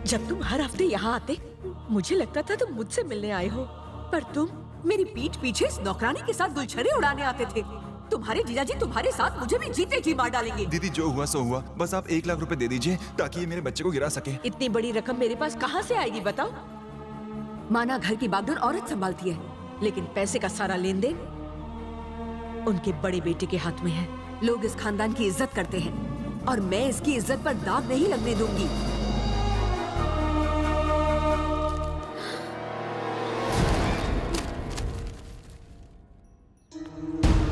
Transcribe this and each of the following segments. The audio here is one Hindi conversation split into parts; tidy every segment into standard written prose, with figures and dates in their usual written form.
जब तुम हर हफ्ते यहाँ आते मुझे लगता था तुम मुझसे मिलने आए हो, पर तुम मेरी पीठ पीछे इस नौकरानी के साथ गुलछरे उड़ाने आते थे। तुम्हारे जीजाजी तुम्हारे साथ मुझे भी जीते जी मार डालेंगे। दीदी जो हुआ सो हुआ, बस आप 1 लाख रुपए दे दीजिए ताकि ये मेरे बच्चे को गिरा सके। इतनी बड़ी रकम मेरे पास कहाँ से आएगी बताओ? माना घर की बागडोर औरत संभालती है, लेकिन पैसे का सारा लेन देन उनके बड़े बेटे के हाथ में है। लोग इस खानदान की इज्जत करते हैं और मैं इसकी इज्जत पर दाग नहीं लगने दूंगी।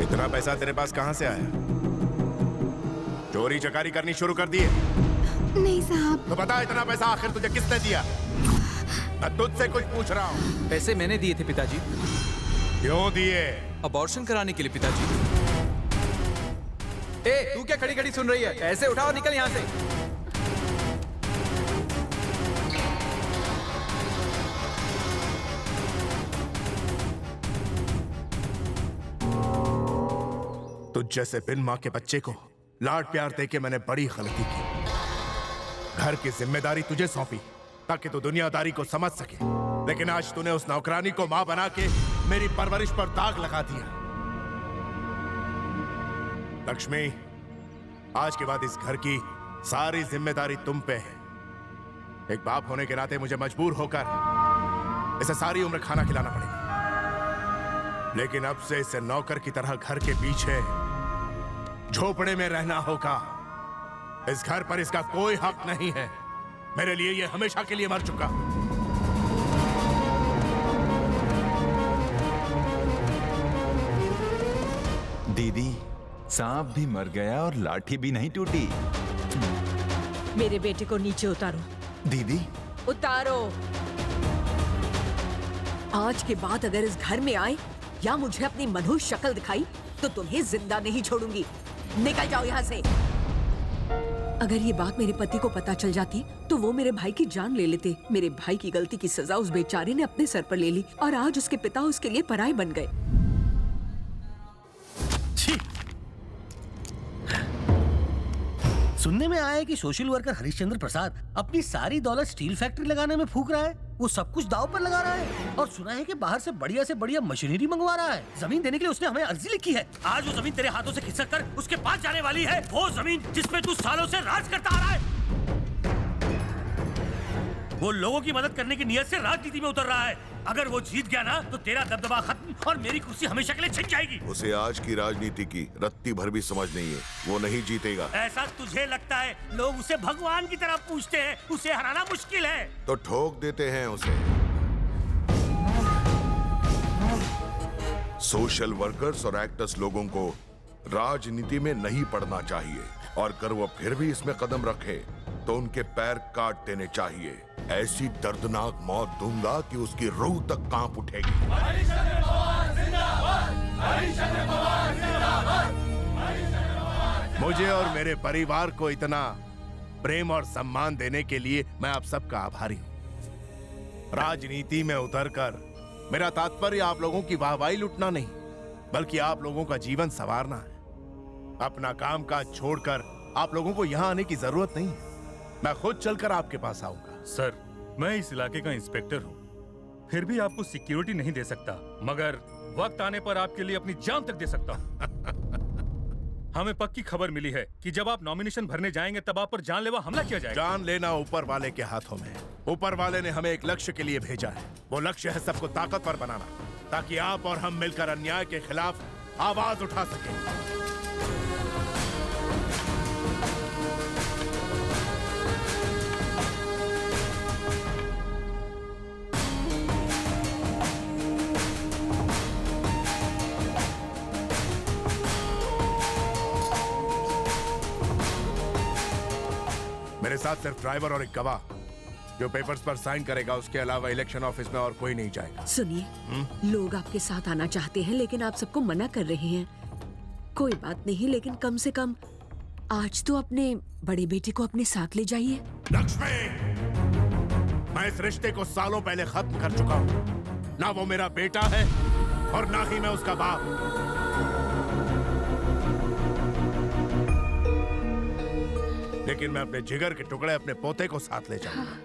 इतना पैसा तेरे पास कहां से आया? चोरी चकारी करनी शुरू कर दी है? नहीं साहब। तो बता इतना पैसा आखिर तुझे किसने दिया? मैं तुझसे कुछ पूछ रहा हूँ। पैसे मैंने दिए थे पिताजी। क्यों दिए? अबॉर्शन कराने के लिए पिताजी। ए, तू क्या खड़ी खड़ी सुन रही है? पैसे उठाओ, निकल यहाँ से। तुझ जैसे बिन मां के बच्चे को लाड प्यार देके मैंने बड़ी गलती की। घर की जिम्मेदारी तुझे सौंपी ताकि तू दुनियादारी को समझ सके, लेकिन आज तूने उस नौकरानी को मां बना के मेरी परवरिश पर दाग लगा दिया। लक्ष्मी, आज के बाद इस घर की सारी जिम्मेदारी तुम पे है। एक बाप होने के नाते मुझे मजबूर होकर इसे सारी उम्र खाना खिलाना पड़ेगा, लेकिन अब से इसे नौकर की तरह घर के पीछे झोपड़े में रहना होगा। इस घर पर इसका कोई हक नहीं है। मेरे लिए ये हमेशा के लिए मर चुका। दीदी, सांप भी मर गया और लाठी भी नहीं टूटी। मेरे बेटे को नीचे उतारो। दीदी उतारो। आज के बाद अगर इस घर में आए या मुझे अपनी मनहूस शक्ल दिखाई तो तुम्हें जिंदा नहीं छोड़ूंगी। निकल जाओ यहाँ से। अगर ये बात मेरे पति को पता चल जाती तो वो मेरे भाई की जान ले लेते। मेरे भाई की गलती की सजा उस बेचारे ने अपने सर पर ले ली और आज उसके पिता उसके लिए पराये बन गए। सुनने में आया है कि सोशल वर्कर हरिश्चंद्र प्रसाद अपनी सारी दौलत स्टील फैक्ट्री लगाने में फूंक रहा है। वो सब कुछ दांव पर लगा रहा है और सुना है कि बाहर से बढ़िया मशीनरी मंगवा रहा है। जमीन देने के लिए उसने हमें अर्जी लिखी है। आज वो जमीन तेरे हाथों से खिसक कर उसके पास जाने वाली है। वो जमीन जिसपे तू सालों से राज करता आ रहा है। वो लोगों की मदद करने की नियत से राजनीति में उतर रहा है। अगर वो जीत गया ना तो तेरा दबदबा खत्म और मेरी कुर्सी हमेशा के लिए छिन जाएगी। उसे आज की राजनीति की रत्ती भर भी समझ नहीं है। वो नहीं जीतेगा। ऐसा तुझे लगता है? लोग उसे भगवान की तरह पूछते हैं। उसे हराना मुश्किल है। तो ठोक देते हैं उसे। सोशल वर्कर्स और एक्टर्स लोगों को राजनीति में नहीं पड़ना चाहिए और अगर वो फिर भी इसमें कदम रखे तो उनके पैर काट देने चाहिए। ऐसी दर्दनाक मौत दूंगा कि उसकी रूह तक कांप उठेगी। मुझे और मेरे परिवार को इतना प्रेम और सम्मान देने के लिए मैं आप सबका आभारी हूं। राजनीति में उतरकर मेरा तात्पर्य आप लोगों की वाहवाही लुटना नहीं, बल्कि आप लोगों का जीवन संवारना है। अपना काम काज छोड़कर आप लोगों को यहाँ आने की जरूरत नहीं है। मैं खुद चलकर आपके पास आऊंगा। सर, मैं इस इलाके का इंस्पेक्टर हूँ, फिर भी आपको सिक्योरिटी नहीं दे सकता, मगर वक्त आने पर आपके लिए अपनी जान तक दे सकता हूँ। हमें पक्की खबर मिली है कि जब आप नॉमिनेशन भरने जाएंगे तब आप पर जानलेवा हमला किया जाएगा। जान लेना ऊपर वाले के हाथों में। ऊपर वाले ने हमें एक लक्ष्य के लिए भेजा है। वो लक्ष्य है सबको ताकतवर बनाना, ताकि आप और हम मिलकर अन्याय के खिलाफ आवाज उठा सकें। मेरे साथ सिर्फ ड्राइवर और एक गवाह जो पेपर्स पर साइन करेगा। उसके अलावा इलेक्शन ऑफिस में और कोई नहीं जाएगा। सुनिए, लोग आपके साथ आना चाहते हैं लेकिन आप सबको मना कर रहे हैं। कोई बात नहीं, लेकिन कम से कम आज तो अपने बड़े बेटे को अपने साथ ले जाइए। लक्ष्मी, मैं इस रिश्ते को सालों पहले खत्म कर चुका हूँ। ना वो मेरा बेटा है और ना ही मैं उसका बाप। लेकिन मैं अपने जिगर के टुकड़े अपने पोते को साथ ले जाऊंगा।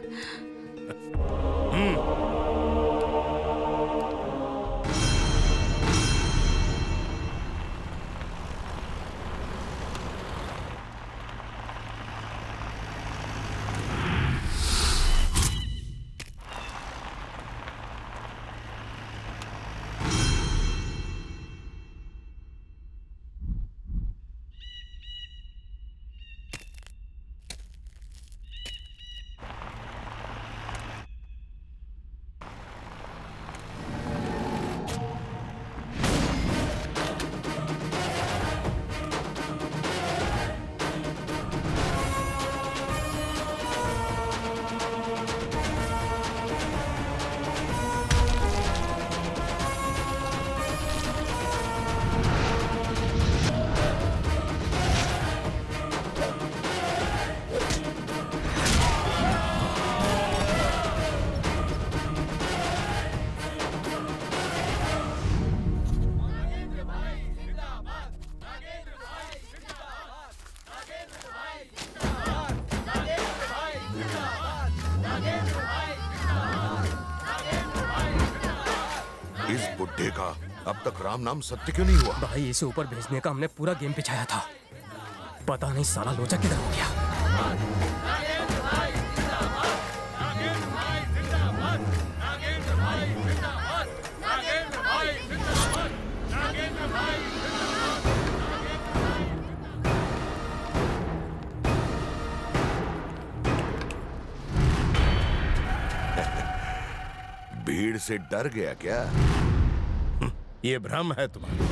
इस बुड्ढे का अब तक राम नाम सत्य क्यों नहीं हुआ? भाई इसे ऊपर भेजने का हमने पूरा गेम बिछाया था। पता नहीं साला लोचा किधर हो गया। भीड़ से डर गया क्या? ये भ्रम है तुम्हारा।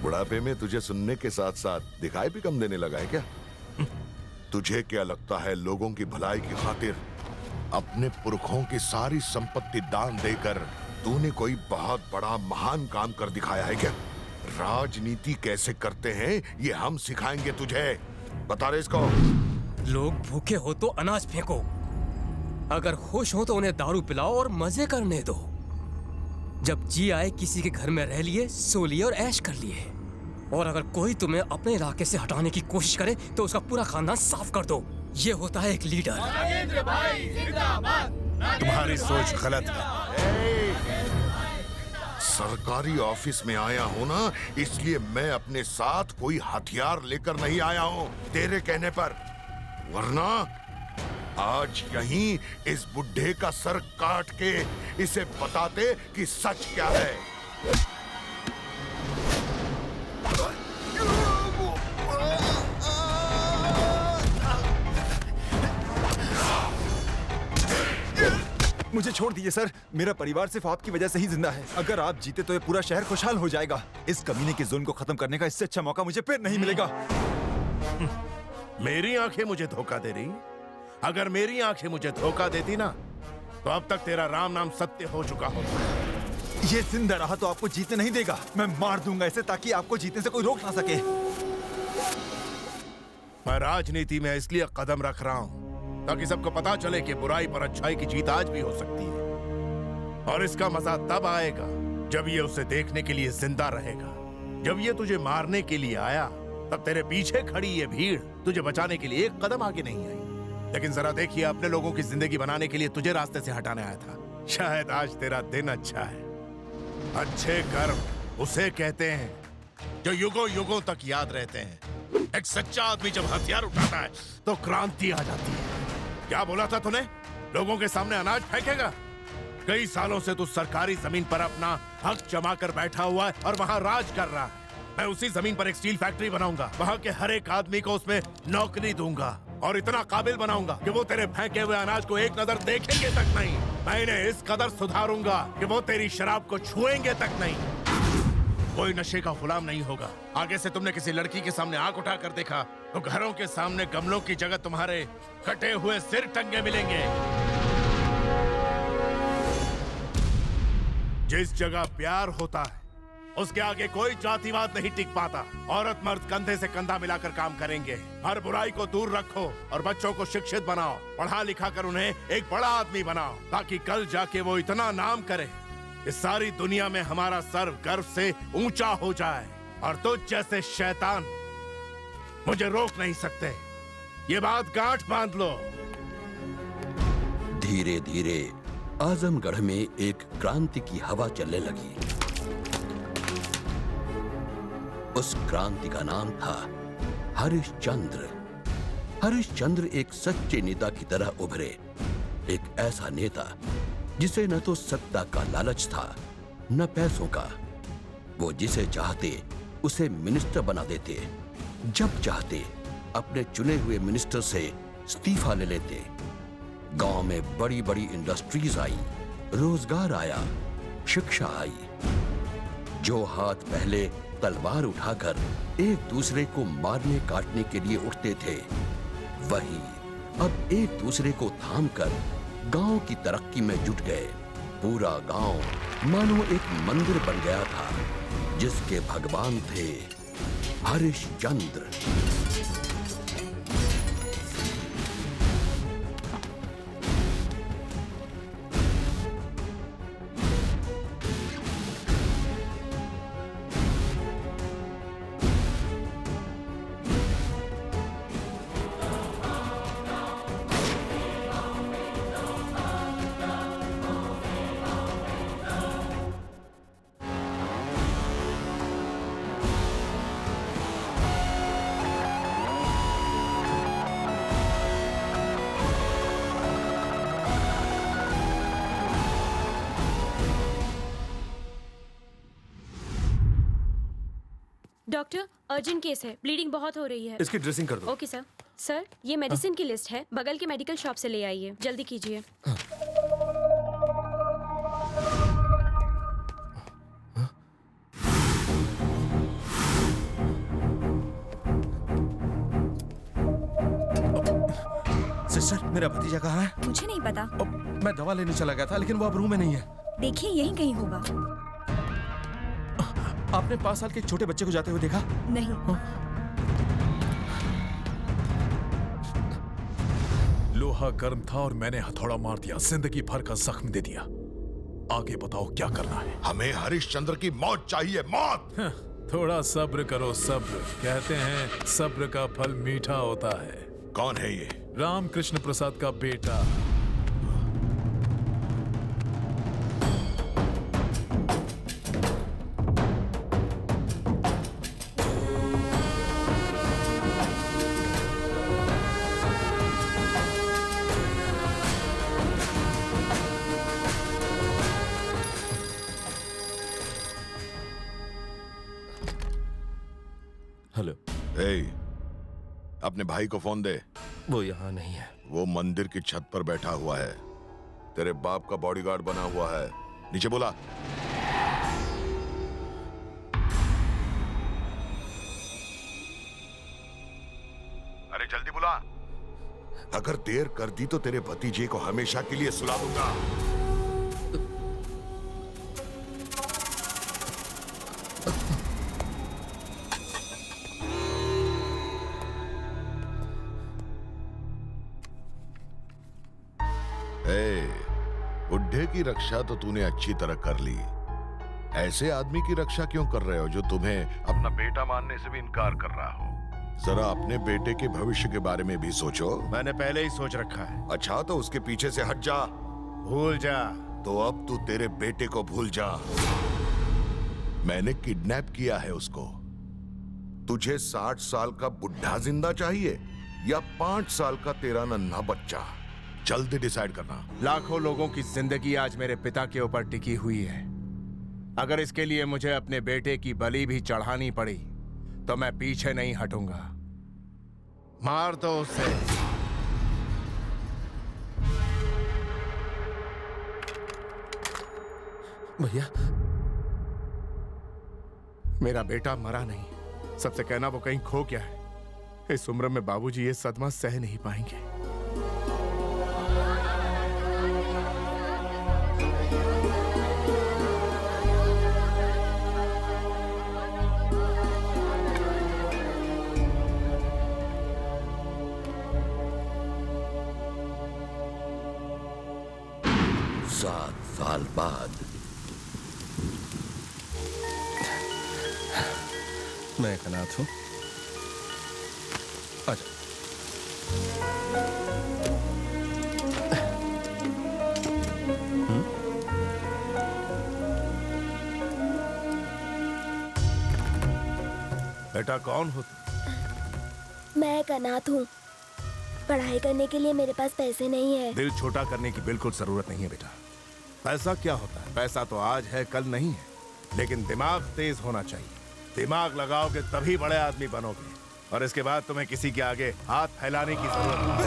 बुढ़ापे में तुझे सुनने के साथ साथ दिखाई भी कम देने लगा है क्या? तुझे क्या लगता है लोगों की भलाई की खातिर अपने पुरखों की सारी संपत्ति दान देकर तूने कोई बहुत बड़ा महान काम कर दिखाया है क्या? राजनीति कैसे करते हैं ये हम सिखाएंगे तुझे। बता रहे इसको। लोग भूखे हो तो अनाज फेंको, अगर खुश हो तो उन्हें दारू पिलाओ और मजे करने दो। जब जी आए किसी के घर में रह लिए, सो लिए और ऐश कर लिए। और अगर कोई तुम्हें अपने इलाके से हटाने की कोशिश करे तो उसका पूरा खानदान साफ कर दो। ये होता है एक लीडर। तुम्हारी सोच गलत है। सरकारी ऑफिस में आया हूँ ना, इसलिए मैं अपने साथ कोई हथियार लेकर नहीं आया हूँ तेरे कहने पर, वरना आज यहीं इस बुड्ढे का सर काट के इसे बताते कि सच क्या है। मुझे छोड़ दीजिए सर, मेरा परिवार सिर्फ आपकी वजह से ही जिंदा है। अगर आप जीते तो ये पूरा शहर खुशहाल हो जाएगा। इस कमीने के जुल्म को खत्म करने का इससे अच्छा मौका मुझे फिर नहीं मिलेगा। मेरी आंखें मुझे धोखा दे रही? अगर मेरी आंखें मुझे धोखा देती ना तो अब तक तेरा राम नाम सत्य हो चुका होता। ये जिंदा रहा तो आपको जीतने नहीं देगा। मैं मार दूंगा इसे ताकि आपको जीतने से कोई रोक ना सके। मैं राजनीति में इसलिए कदम रख रहा हूं ताकि सबको पता चले कि बुराई पर अच्छाई की जीत आज भी हो सकती है। और इसका मजा तब आएगा जब ये उसे देखने के लिए जिंदा रहेगा। जब ये तुझे मारने के लिए आया तब तेरे पीछे खड़ी ये भीड़ तुझे बचाने के लिए एक कदम आगे नहीं आई। लेकिन जरा देखिए, अपने लोगों की जिंदगी बनाने के लिए तुझे रास्ते से हटाने आया था। शायद आज तेरा दिन अच्छा है। अच्छे कर्म उसे कहते हैं जो युगों युगों तक याद रहते हैं। एक सच्चा आदमी जब हथियार उठाता है तो क्रांति आ जाती है। क्या बोला था तूने? लोगों के सामने अनाज फेंकेगा? कई सालों से तू सरकारी जमीन पर अपना हक जमा कर बैठा हुआ है और वहां राज कर रहा है। मैं उसी जमीन पर एक स्टील फैक्ट्री बनाऊंगा, वहां के हर एक आदमी को उसमें नौकरी दूंगा और इतना काबिल बनाऊंगा कि वो तेरे फेंके हुए अनाज को एक नजर देखेंगे तक नहीं। मैं इन्हें इस कदर सुधारूंगा कि वो तेरी शराब को छुएंगे तक नहीं। कोई नशे का गुलाम नहीं होगा। आगे से तुमने किसी लड़की के सामने आंख उठा कर देखा तो घरों के सामने गमलों की जगह तुम्हारे कटे हुए सिर टंगे मिलेंगे। जिस जगह प्यार होता है उसके आगे कोई जातिवाद नहीं टिक पाता। औरत मर्द कंधे से कंधा मिलाकर काम करेंगे। हर बुराई को दूर रखो और बच्चों को शिक्षित बनाओ, पढ़ा लिखा कर उन्हें एक बड़ा आदमी बनाओ ताकि कल जाके वो इतना नाम करे इस सारी दुनिया में हमारा सर गर्व से ऊंचा हो जाए। और तुझ जैसे शैतान मुझे रोक नहीं सकते। ये बात गांठ बांध लो। धीरे धीरे आजमगढ़ में एक क्रांति की हवा चलने लगी। उस क्रांति का नाम था हरिश्चंद्र। हरिश्चंद्र एक सच्चे नेता की तरह उभरे, एक ऐसा नेता जिसे न तो सत्ता का लालच था न पैसों का। वो जिसे चाहते उसे मिनिस्टर बना देते, जब चाहते अपने चुने हुए मिनिस्टर से इस्तीफा ले लेते। गांव में बड़ी बड़ी इंडस्ट्रीज आई, रोजगार आया, शिक्षा आई। जो हाथ पहले तलवार उठाकर एक दूसरे को मारने काटने के लिए उठते थे, वही अब एक दूसरे को थामकर गांव की तरक्की में जुट गए। पूरा गांव मानो एक मंदिर बन गया था जिसके भगवान थे हरिश्चंद्र। डॉक्टर, अर्जेंट केस है, ब्लीडिंग बहुत हो रही है। इसकी ड्रेसिंग कर दो। Okay sir. सर, ये मेडिसिन की लिस्ट है, बगल के मेडिकल शॉप से ले आइए, जल्दी कीजिए। सिस्टर, मेरा भतीजा कहाँ है? मुझे नहीं पता। मैं दवा लेने चला गया था, लेकिन वो अब रूम में नहीं है। देखिए, यहीं कहीं होगा। आपने 5 साल के एक छोटे बच्चे को जाते हुए देखा? नहीं। लोहा गर्म था और मैंने हथौड़ा मार दिया, जिंदगी भर का जख्म दे दिया। आगे बताओ क्या करना है? हमें हरिश्चंद्र की मौत चाहिए, मौत। थोड़ा सब्र करो, सब्र। कहते हैं सब्र का फल मीठा होता है। कौन है ये? रामकृष्ण प्रसाद का बेटा। हेलो। अपने भाई को फोन दे। वो यहाँ नहीं है। वो मंदिर की छत पर बैठा हुआ है, तेरे बाप का बॉडीगार्ड बना हुआ है। नीचे बोला। अरे जल्दी बुला। अगर देर कर दी तो तेरे भतीजे को हमेशा के लिए सुला दूंगा। बुढ़े की रक्षा तो तूने अच्छी तरह कर ली, ऐसे आदमी की रक्षा क्यों कर रहे हो जो तुम्हें अपना बेटा मानने से भी इनकार कर रहा हो? जरा अपने बेटे के भविष्य के बारे में भी सोचो। मैंने पहले ही सोच रखा है। अच्छा, तो उसके पीछे से हट जा। भूल जा। तो अब तू तेरे बेटे को भूल जा। मैंने किडनैप किया है उसको। तुझे 60 साल का बुढ़ा जिंदा चाहिए या 5 साल का तेरा नन्हा बच्चा? जल्दी डिसाइड करना। लाखों लोगों की जिंदगी आज मेरे पिता के ऊपर टिकी हुई है। अगर इसके लिए मुझे अपने बेटे की बलि भी चढ़ानी पड़ी तो मैं पीछे नहीं हटूंगा। मार दो उसे। भैया, मेरा बेटा मरा नहीं। सबसे कहना वो कहीं खो गया है। इस उम्र में बाबूजी ये सदमा सह नहीं पाएंगे। साल बाद मैं एक अनाथ हूं। आजा। बेटा कौन हो तुम? मैं एक अनाथ हूँ। पढ़ाई करने के लिए मेरे पास पैसे नहीं है। दिल छोटा करने की बिल्कुल जरूरत नहीं है बेटा। पैसा क्या होता है? पैसा तो आज है कल नहीं है, लेकिन दिमाग तेज होना चाहिए। दिमाग लगाओगे तभी बड़े आदमी बनोगे, और इसके बाद तुम्हें किसी के आगे हाथ फैलाने की जरूरत नहीं।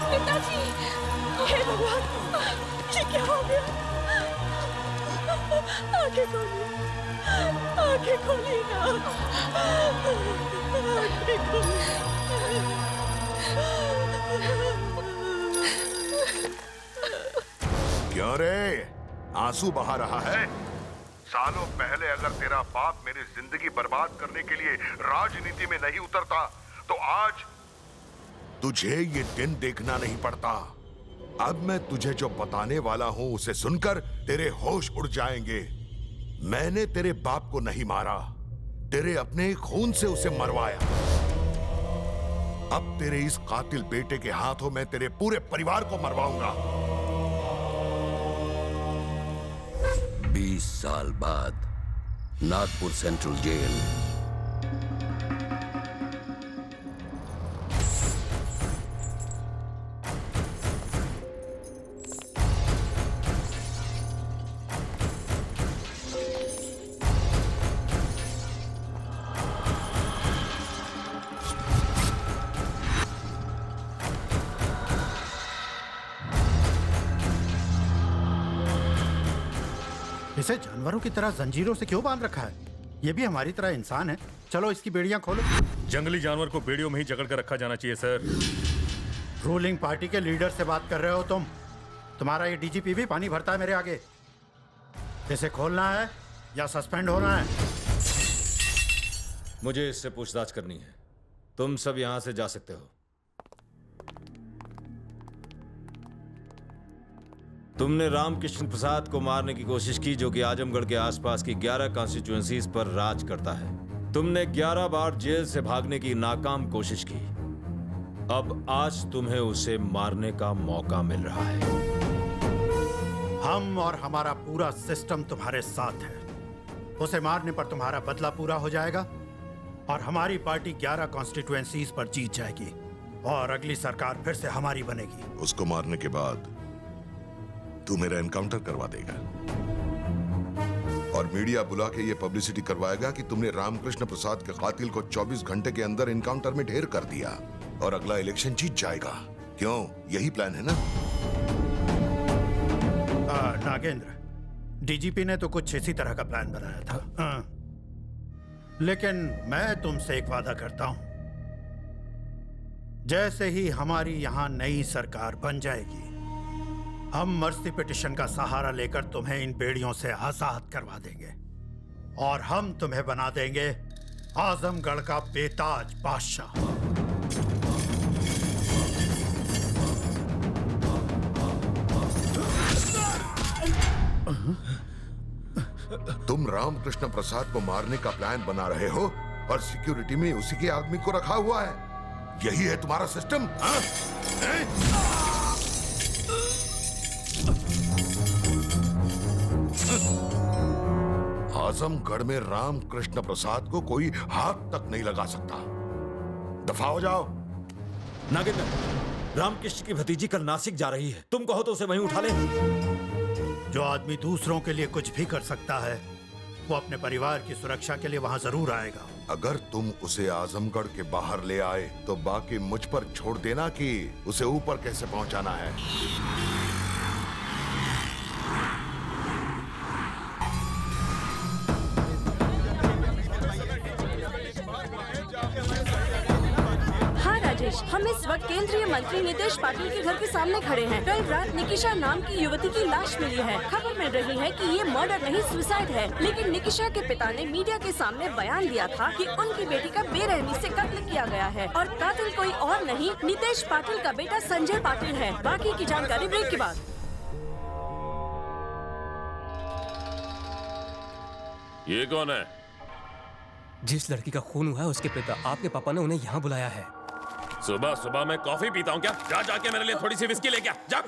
पिताजी, हे भगवान, ये क्या हो गया? आंखें खोलिए, आंखें खोलिए ना, आंखें खोलिए। क्यों रे, आंसू बहा रहा है? सालों पहले अगर तेरा बाप मेरी जिंदगी बर्बाद करने के लिए राजनीति में नहीं उतरता, तो आज तुझे ये दिन देखना नहीं पड़ता। अब मैं तुझे जो बताने वाला हूं उसे सुनकर तेरे होश उड़ जाएंगे। मैंने तेरे बाप को नहीं मारा, तेरे अपने खून से उसे मरवाया। अब तेरे इस कातिल बेटे के हाथों में तेरे पूरे परिवार को मरवाऊंगा। 20 साल बाद नागपुर सेंट्रल जेल। इसे जानवरों की तरह जंजीरों से क्यों बांध रखा है? ये भी हमारी तरह इंसान है। चलो इसकी बेड़ियां खोलो। जंगली जानवर को बेड़ियों में ही जकड़ कर रखा जाना चाहिए सर। रूलिंग पार्टी के लीडर से बात कर रहे हो तुम? तुम्हारा ये डीजीपी भी पानी भरता है मेरे आगे। इसे खोलना है या सस्पेंड होना है? मुझे इससे पूछताछ करनी है। तुम सब यहां से जा सकते हो। तुमने रामकृष्ण प्रसाद को मारने की कोशिश की, जो कि आजमगढ़ के आसपास की 11 कॉन्स्टिट्यूएंसीज पर राज करता है। तुमने 11 बार जेल से भागने की नाकाम कोशिश की। अब आज तुम्हें उसे मारने का मौका मिल रहा है। हम और हमारा पूरा सिस्टम तुम्हारे साथ है। उसे मारने पर तुम्हारा बदला पूरा हो जाएगा और हमारी पार्टी 11 कॉन्स्टिट्यूएंसीज पर जीत जाएगी और अगली सरकार फिर से हमारी बनेगी। उसको मारने के बाद तू मेरा एनकाउंटर करवा देगा और मीडिया बुला के ये पब्लिसिटी करवाएगा कि तुमने रामकृष्ण प्रसाद के कातिल को 24 घंटे के अंदर एनकाउंटर में ढेर कर दिया और अगला इलेक्शन जीत जाएगा। क्यों, यही प्लान है ना? नागेंद्र, डीजीपी ने तो कुछ इसी तरह का प्लान बनाया था। लेकिन मैं तुमसे एक वादा करता हूं, जैसे ही हमारी यहां नई सरकार बन जाएगी, हम मर्सी पिटिशन का सहारा लेकर तुम्हें इन बेड़ियों से आजाद करवा देंगे और हम तुम्हें बना देंगे आजमगढ़ का बेताज बादशाह। तुम रामकृष्ण प्रसाद को मारने का प्लान बना रहे हो और सिक्योरिटी में उसी के आदमी को रखा हुआ है। यही है तुम्हारा सिस्टम? आजमगढ़ में रामकृष्ण प्रसाद को कोई हाथ तक नहीं लगा सकता। दफा हो जाओ। नागेंद्र, रामकृष्ण की भतीजी कल नासिक जा रही है। तुम कहो तो उसे वहीं उठा ले। जो आदमी दूसरों के लिए कुछ भी कर सकता है, वो अपने परिवार की सुरक्षा के लिए वहां जरूर आएगा। अगर तुम उसे आजमगढ़ के बाहर ले आए तो बाकी मुझ पर छोड़ देना कि उसे ऊपर कैसे पहुंचाना है। हाँ राजेश, हमें इस वक्त केंद्रीय मंत्री नितेश पाटिल के घर के सामने खड़े हैं। कल रात निकिशा नाम की युवती की लाश मिली है। खबर मिल रही है कि ये मर्डर नहीं सुसाइड है, लेकिन निकिशा के पिता ने मीडिया के सामने बयान दिया था कि उनकी बेटी का बेरहमी से कत्ल किया गया है और कातिल कोई और नहीं नितेश पाटिल का बेटा संजय पाटिल है। बाकी की जानकारी ब्रेक के बाद। ये कौन है? जिस लड़की का खून हुआ है उसके पिता, आपके पापा ने उन्हें यहाँ बुलाया है। सुबह सुबह मैं कॉफी पीता हूँ क्या? जा जाके मेरे लिए थोड़ी सी विस्की लेके आ, जा।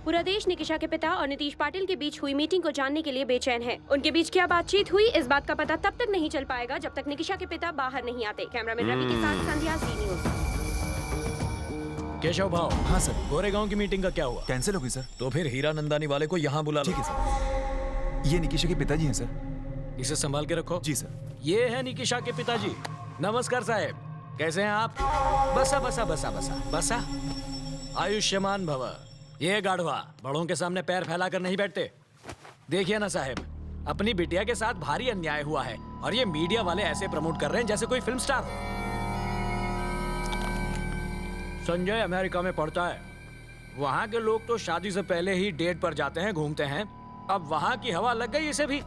पूरा देश निकिशा के पिता और नीतीश पाटिल के बीच हुई मीटिंग को जानने के लिए बेचैन है। उनके बीच क्या बातचीत हुई, इस बात का पता तब तक नहीं चल पाएगा जब तक निकिशा के पिता बाहर नहीं आते। कैमरामैन रवि के साथ संध्या, सी न्यूज़। केशव भाव। हाँ सर। गोरेगांव की मीटिंग का क्या हुआ? कैंसिल हो गई सर। तो फिर हीरा नंदानी वाले को यहाँ बुला लो। ठीक है सर। ये निकिशा के पिताजी हैं सर। इसे संभाल के रखो। जी सर। ये है निकिशा के पिताजी। नमस्कार साहब, कैसे हैं आप? बसा बसा बसा बसा बसा। आयुष्मान भव। ये गाढ़वा बड़ों के सामने पैर फैलाकर नहीं बैठते। देखिए ना साहब, अपनी बिटिया के साथ भारी अन्याय हुआ है और ये मीडिया वाले ऐसे प्रमोट कर रहे हैं जैसे कोई फिल्म स्टार। संजय अमेरिका में पढ़ता है। वहाँ के लोग तो शादी से पहले ही डेट पर जाते हैं, घूमते हैं। अब वहाँ की हवा लग गई इसे भी।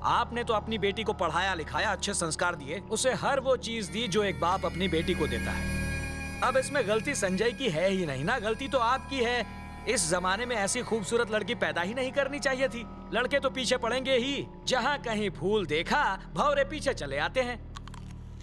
आपने तो अपनी बेटी को पढ़ाया लिखाया, अच्छे संस्कार दिए, उसे हर वो चीज दी जो एक बाप अपनी बेटी को देता है। अब इसमें गलती संजय की है ही नहीं ना, गलती तो आपकी है। इस जमाने में ऐसी खूबसूरत लड़की पैदा ही नहीं करनी चाहिए थी। लड़के तो पीछे पड़ेंगे ही, जहाँ कहीं फूल देखा भौरे पीछे चले आते हैं।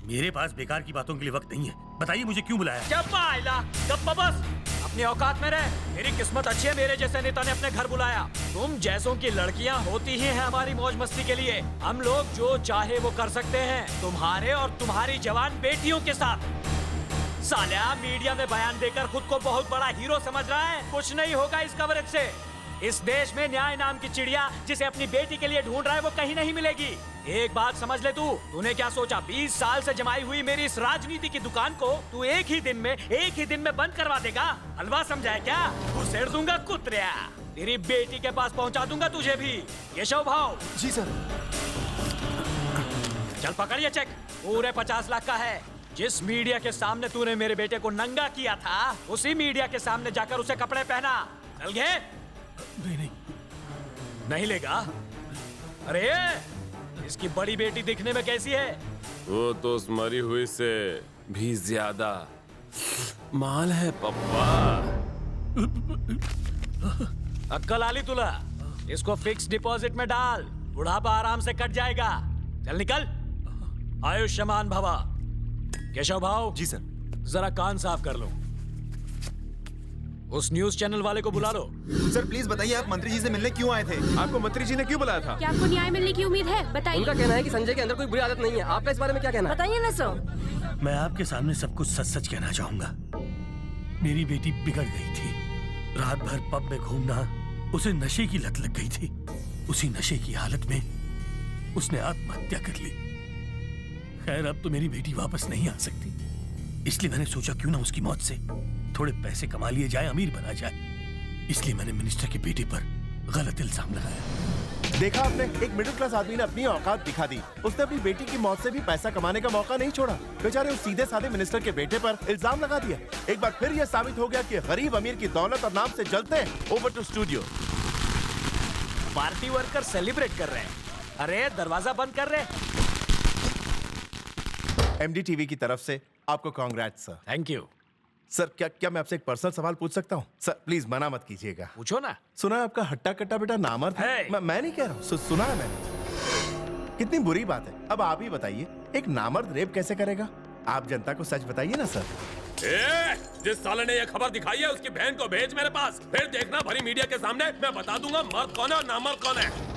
मेरे पास बेकार की बातों के लिए वक्त नहीं है। बताइए मुझे क्यों बुलाया? जब आइला जब बस अपनी औकात में रहे। मेरी किस्मत अच्छी है, मेरे जैसे नेता ने अपने घर बुलाया। तुम जैसों की लड़कियां होती ही हैं हमारी मौज मस्ती के लिए। हम लोग जो चाहे वो कर सकते हैं तुम्हारे और तुम्हारी जवान बेटियों के साथ। साल्या मीडिया में बयान देकर खुद को बहुत बड़ा हीरो समझ रहा है। कुछ नहीं होगा इस कवरेज से। इस देश में न्याय नाम की चिड़िया जिसे अपनी बेटी के लिए ढूंढ रहा है वो कहीं नहीं मिलेगी। एक बात समझ ले तूने क्या सोचा? 20 साल से जमाई हुई मेरी इस राजनीति की दुकान को तू एक ही दिन में बंद करवा देगा? हलवा समझा है क्या? घुसेड़ दूंगा कुत्रिया। तेरी बेटी के पास पहुंचा दूंगा तुझे भी। केशव भाव। जी सर। चल पकड़िए चेक, पूरे 50 लाख का है। जिस मीडिया के सामने तूने मेरे बेटे को नंगा किया था, उसी मीडिया के सामने जाकर उसे कपड़े पहना। चल गए? नहीं लेगा? अरे इसकी बड़ी बेटी दिखने में कैसी है? वो तो उस मरी हुई से भी ज्यादा माल है पप्पा। अक्कल आली तुला। इसको फिक्स डिपॉजिट में डाल, बुढ़ापा आराम से कट जाएगा। चल निकल। आयुष्मान भवा। केशव भाव। जी सर। जरा कान साफ कर लो। उस न्यूज चैनल वाले को बुला लो। सर प्लीज बताइए, आप मंत्री जी से मिलने क्यों आए थे? आपको मंत्री जी ने क्यों बुलाया था? क्या आपको न्याय मिलने की उम्मीद है? बताइए। उनका कहना है कि संजय के अंदर कोई बुरी आदत नहीं है। आपका इस बारे में क्या कहना है? बताइए ना सर। मैं आपके सामने सब कुछ सच सच कहना चाहूंगा। मेरी बेटी बिगड़ गई थी। रात भर पब में घूमना, उसे नशे की लत लग गई थी। उसी नशे की हालत में उसने आत्महत्या कर ली। खैर अब तो मेरी बेटी वापस नहीं आ सकती, इसलिए मैंने सोचा क्यों ना उसकी मौत से थोड़े पैसे कमा लिए जाए, अमीर बना जाए। इसलिए मैंने मिनिस्टर के बेटे पर गलत इल्जाम लगाया। देखा आपने, एक मिडिल क्लास आदमी ने अपनी औकात दिखा दी। उसने अपनी बेटी की मौत से भी पैसा कमाने का मौका नहीं छोड़ा। बेचारे उस सीधे साधे मिनिस्टर के बेटे पर इल्जाम लगा दिया। एक बार फिर यह साबित हो गया कि गरीब अमीर की दौलत और नाम से जलते हैं। Over to studio. Party worker celebrate कर रहे हैं। अरे दरवाजा बंद कर रहे। MDTV की तरफ से आपको congrats sir. Thank you sir. क्या मैं आपसे एक पर्सनल सवाल पूछ सकता हूँ? सर प्लीज मना मत कीजिएगा। पूछो ना। सुना है आपका हट्टा कट्टा बेटा नामर्द है। मैं नहीं कह रहा हूँ, सुना है मैंने। कितनी बुरी बात है। अब आप ही बताइए, एक नामर्द रेप कैसे करेगा? आप जनता को सच बताइए ना सर। जिस साले ने ये खबर दिखाई है उसकी बहन को भेज मेरे पास। फिर देखना भरी मीडिया के सामने मैं बता दूंगा मर्द कौन है और नामर्द कौन है।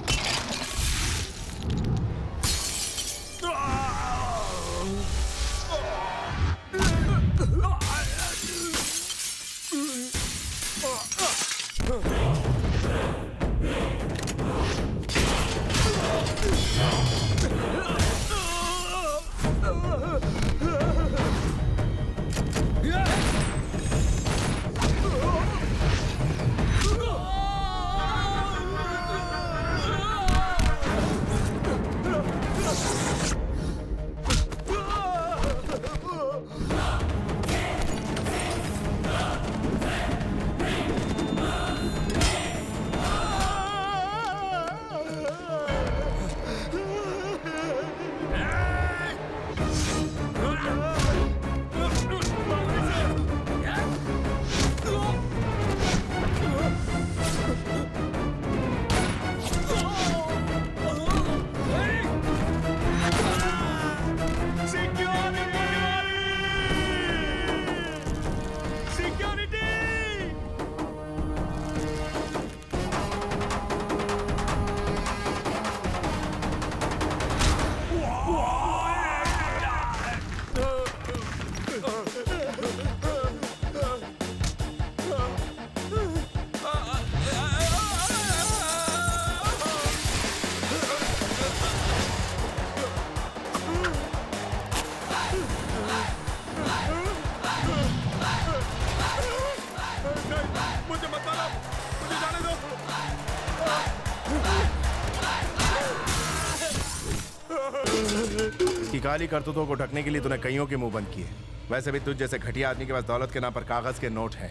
उसकी काली करतूतों को ढकने के लिए तूने कईयों के मुंह बंद किए। वैसे भी तुझ जैसे घटिया आदमी के पास दौलत के नाम पर कागज के नोट हैं।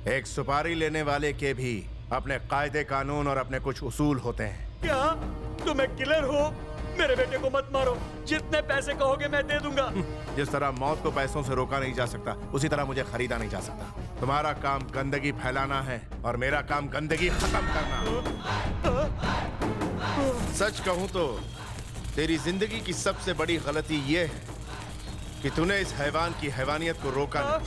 एक सुपारी लेने वाले के भी अपने कायदे कानून और अपने कुछ उसूल होते हैं। क्या तुम एक किलर हो? मेरे बेटे को मत मारो, जितने पैसे कहोगे मैं दे दूंगा। जिस तरह मौत को पैसों से रोका नहीं जा सकता, उसी तरह मुझे खरीदा नहीं जा सकता। तुम्हारा काम गंदगी फैलाना है और मेरा काम गंदगी खत्म करना। सच कहूं तो तेरी जिंदगी की सबसे बड़ी गलती ये है कि तूने इस हैवान की हैवानियत को रोका नहीं।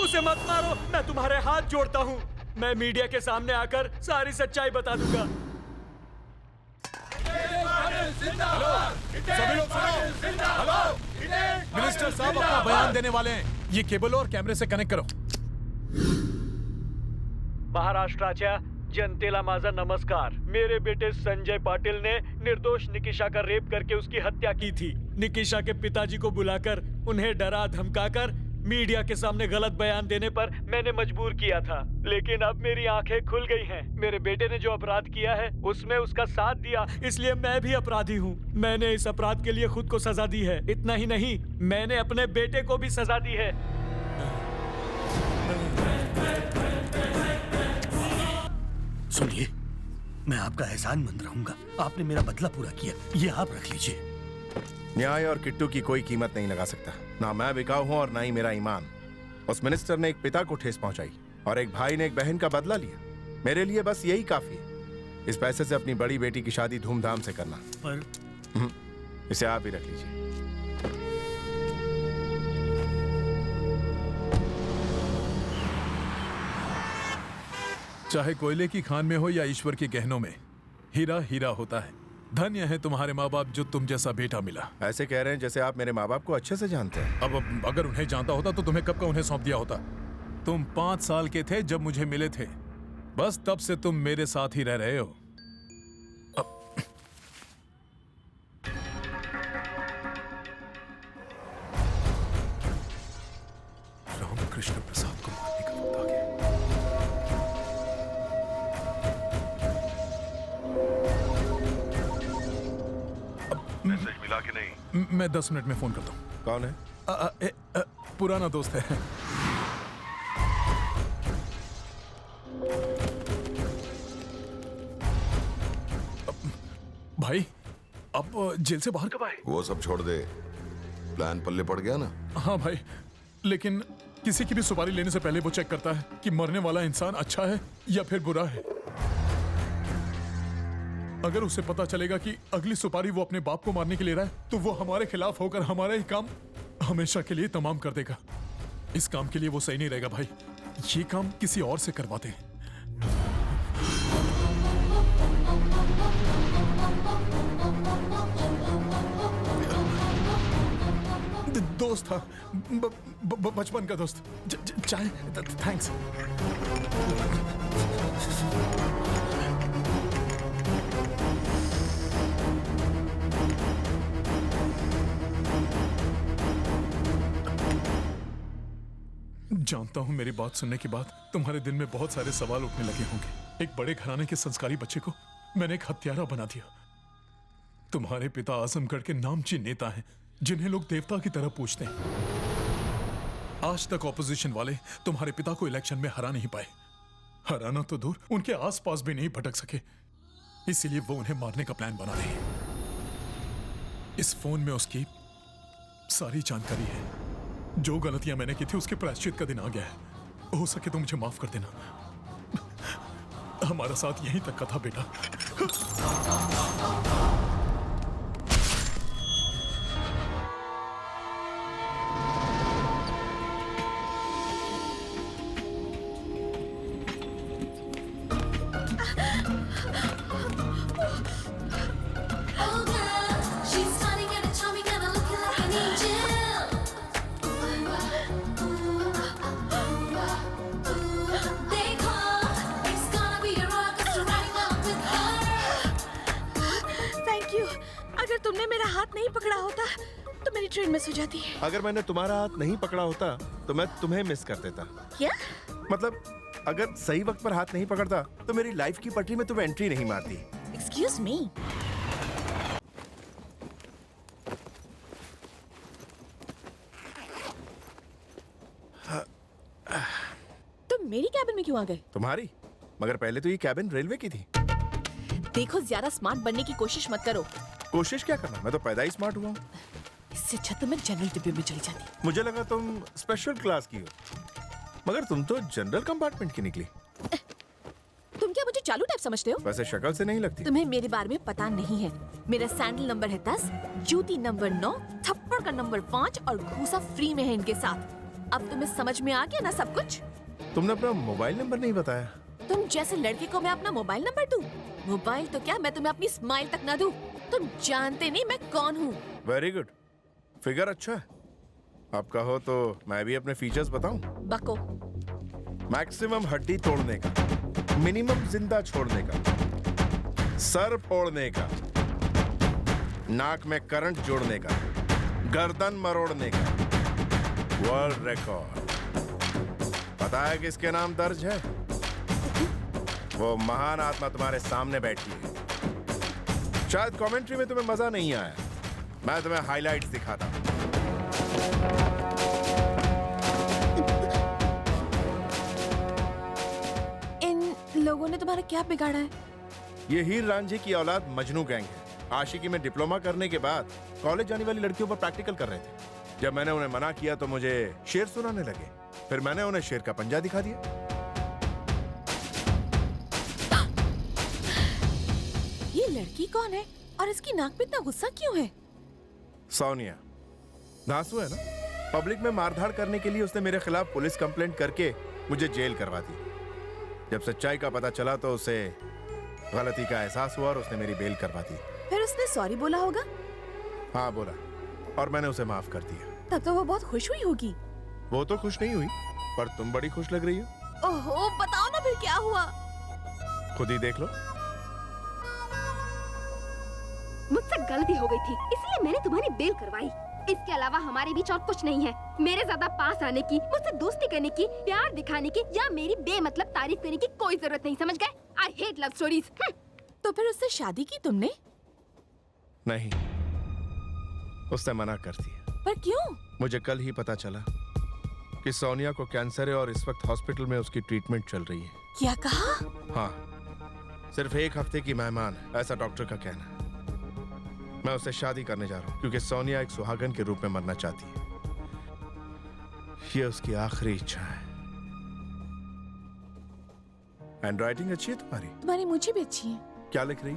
उसे मत मारो, मैं तुम्हारे हाथ जोड़ता हूँ। मैं मीडिया के सामने आकर सारी सच्चाई बता दूंगा। सभी लोग सुनो। हेलो, मिनिस्टर साहब अपना बयान देने वाले हैं। ये केबल और कैमरे से कनेक्ट करो। महाराष्ट्राच्या जनतेला माझा नमस्कार। मेरे बेटे संजय पाटिल ने निर्दोष निकिशा का रेप करके उसकी हत्या की थी। निकिशा के पिताजी को बुलाकर उन्हें डरा धमकाकर मीडिया के सामने गलत बयान देने पर मैंने मजबूर किया था, लेकिन अब मेरी आंखें खुल गई हैं। मेरे बेटे ने जो अपराध किया है उसमें उसका साथ दिया, इसलिए मैं भी अपराधी हूँ। मैंने इस अपराध के लिए खुद को सजा दी है। इतना ही नहीं, मैंने अपने बेटे को भी सजा दी है। सुनिए, मैं आपका एहसानमंद रहूंगा। आपने मेरा बदला पूरा किया, ये आप रख लीजिए। न्याय और किट्टू की कोई कीमत नहीं लगा सकता। ना मैं बिकाऊ हूं और ना ही मेरा ईमान। उस मिनिस्टर ने एक पिता को ठेस पहुंचाई और एक भाई ने एक बहन का बदला लिया। मेरे लिए बस यही काफी है। इस पैसे से अपनी बड़ी बेटी की शादी धूमधाम से करना। पर इसे आप ही रख लीजिए। चाहे कोयले की खान में हो या ईश्वर के गहनों में, हीरा हीरा होता है। धन्य है तुम्हारे माँ बाप जो तुम जैसा बेटा मिला। ऐसे कह रहे हैं जैसे आप मेरे माँ बाप को अच्छे से जानते हैं। अब अगर उन्हें जानता होता तो तुम्हें कब का उन्हें सौंप दिया होता। तुम 5 साल के थे जब मुझे मिले थे, बस तब से तुम मेरे साथ ही रह रहे हो। रामकृष्ण प्रसाद को मारने का वक्त आ गया। मैसेज मिला कि नहीं? मैं 10 मिनट में फोन करता हूँ। कौन है? पुराना दोस्त है। भाई, अब जेल से बाहर कब आए? वो सब छोड़ दे, प्लान पल्ले पड़ गया ना? हाँ भाई, लेकिन किसी की भी सुपारी लेने से पहले वो चेक करता है कि मरने वाला इंसान अच्छा है या फिर बुरा है। अगर उसे पता चलेगा कि अगली सुपारी वो अपने बाप को मारने के लिए रहा है, तो वो हमारे खिलाफ होकर हमारा ही काम हमेशा के लिए तमाम कर देगा। इस काम के लिए वो सही नहीं रहेगा भाई। ये काम किसी और से करवाते हैं। दोस्त था, बचपन का दोस्त। चाय, थैंक्स। जानता हूं मेरी बात सुनने के बाद तुम्हारे दिल में बहुत सारे सवाल उठने लगे होंगे। एक बड़े घराने के संस्कारी बच्चे को मैंने एक हत्यारा बना दिया। तुम्हारे पिता आजमगढ़ के नामचीन नेता हैं, जिन्हें लोग देवता की तरह पूजते हैं। आज तक ऑपोजिशन वाले तुम्हारे पिता को इलेक्शन में हरा नहीं पाए। हराना तो दूर, उनके आसपास भी नहीं भटक सके। इसीलिए वो उन्हें मारने का प्लान बना रहे हैं। इस फोन में उसकी सारी जानकारी है। जो गलतियां मैंने की थी उसके प्रायश्चित का दिन आ गया है। हो सके तो मुझे माफ कर देना। हमारा साथ यहीं तक का था बेटा। ट्रेन मिस हो जाती है। अगर मैंने तुम्हारा हाथ नहीं पकड़ा होता तो मैं तुम्हें मिस कर देता। क्या? मतलब अगर सही वक्त पर हाथ नहीं पकड़ता तो मेरी लाइफ की पटरी में तुम एंट्री नहीं मारती। Excuse me. क्यों आ गए? तुम्हारी? मगर पहले तो ये कैबिन रेलवे की थी। देखो, ज्यादा स्मार्ट बनने की कोशिश मत करो। कोशिश क्या करना, मैं तो पैदा ही स्मार्ट हुआ हूँ। इससे अच्छा तो मैं जनरल डिब्बे में चली जाती। मुझे लगा तुम स्पेशल क्लास की हो, मगर तुम तो जनरल कंपार्टमेंट की निकली। तुम क्या मुझे चालू टाइप समझते हो? वैसे शक्ल से नहीं लगती। तुम्हें मेरे बारे में पता नहीं है। मेरा सैंडल नंबर है 10, जूती नंबर 9, थप्पड़ का नंबर 5 और घूसा फ्री में है इनके साथ। अब तुम्हें समझ में आ गया ना सब कुछ? तुमने अपना मोबाइल नंबर नहीं बताया। तुम जैसे लड़के को मैं अपना मोबाइल नंबर दूं? मोबाइल तो क्या, मैं तुम्हें अपनी स्माइल तक ना दूं। तुम जानते नहीं मैं कौन हूँ। वेरी गुड, फिगर अच्छा है। आप कहो तो मैं भी अपने फीचर्स बताऊं? बको। मैक्सिमम हड्डी तोड़ने का, मिनिमम जिंदा छोड़ने का, सर फोड़ने का, नाक में करंट जोड़ने का, गर्दन मरोड़ने का, वर्ल्ड रिकॉर्ड। पता है किसके नाम दर्ज है? वो महान आत्मा तुम्हारे सामने बैठी है। शायद कमेंट्री में तुम्हें मजा नहीं आया, मैं तुम्हें हाइलाइट्स दिखाता हूं। इन लोगों ने तुम्हारा क्या बिगाड़ा है? ये हीर रांझे की औलाद मजनू गैंग है। आशिकी में डिप्लोमा करने के बाद कॉलेज जाने वाली लड़कियों पर प्रैक्टिकल कर रहे थे। जब मैंने उन्हें मना किया तो मुझे शेर सुनाने लगे। फिर मैंने उन्हें शेर का पंजा दिखा दिया। ये लड़की कौन है और इसकी नाक पे इतना गुस्सा क्यों है? सोनिया। धांसू है ना? पब्लिक में मारधाड़ करने के लिए उसने मेरे खिलाफ पुलिस कंप्लेंट करके मुझे जेल करवा दी। जब सच्चाई का पता चला तो उसे गलती का एहसास हुआ और उसने मेरी बेल करवा दी। फिर उसने सॉरी बोला होगा? हाँ बोला, और मैंने उसे माफ कर दिया। तब तो वो बहुत खुश हुई होगी। वो तो खुश नहीं हुई, पर तुम बड़ी खुश लग रही हो। ओहो, बताओ ना फिर क्या हुआ? खुद ही देख लो। मुझसे गलती हो गई थी, इसलिए मैंने तुम्हारी बेल करवाई। इसके अलावा हमारे बीच और कुछ नहीं है। मेरे ज्यादा पास आने की, मुझसे दोस्ती करने की, प्यार दिखाने की या मेरी बेमतलब तारीफ करने की कोई जरूरत नहीं, समझ गए? I hate love stories. तो फिर उससे शादी की तुमने? नहीं, उसने मना कर दिया। पर क्यों? मुझे कल ही पता चला कि सोनिया को कैंसर है और इस वक्त हॉस्पिटल में उसकी ट्रीटमेंट चल रही है। क्या कहा? हाँ, सिर्फ 1 हफ्ते की मेहमान, ऐसा डॉक्टर का कहना है। मैं उससे शादी करने जा रहा हूँ क्योंकि सोनिया एक सुहागन के रूप में मरना चाहती है। ये उसकी आखिरी इच्छा है। हैंडराइटिंग अच्छी है तुम्हारी? तुम्हारी मुझे भी अच्छी है। क्या लिख रही?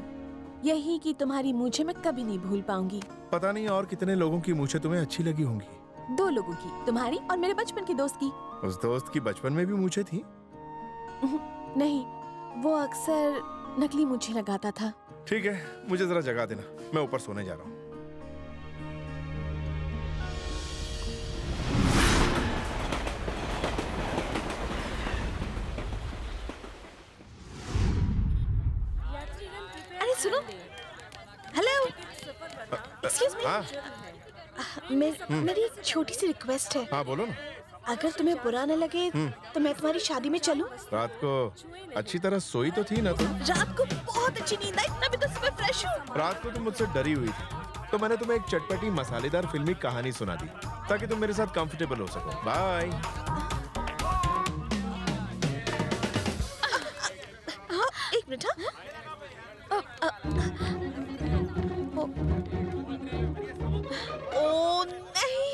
यही कि तुम्हारी मुझे मैं कभी नहीं भूल पाऊंगी। पता नहीं और कितने लोगों की मुझे तुम्हें अच्छी लगी होंगी। 2 लोगों की, तुम्हारी और मेरे बचपन के दोस्त की। उस दोस्त की बचपन में भी मुझे थी? नहीं, वो अक्सर नकली मुझे लगाता था। ठीक है, मुझे जरा जगा देना, मैं ऊपर सोने जा रहा हूँ। अरे सुनो, हेलो, एक्सक्यूज मी। हाँ मेरी एक छोटी सी रिक्वेस्ट है। हाँ बोलो ना। अगर तुम्हें बुरा न लगे तो मैं तुम्हारी शादी में चलूं? रात को अच्छी तरह सोई तो थी ना तुम? रात को बहुत अच्छी नींद आई, तभी तो सुबह फ्रेश हूँ। रात को तुम मुझसे डरी हुई थी, तो मैंने तुम्हें एक चटपटी मसालेदार फिल्मी कहानी सुना दी ताकि तुम मेरे साथ कंफर्टेबल हो सको। बाय। हाँ, 1 मिनट। ओ नहीं।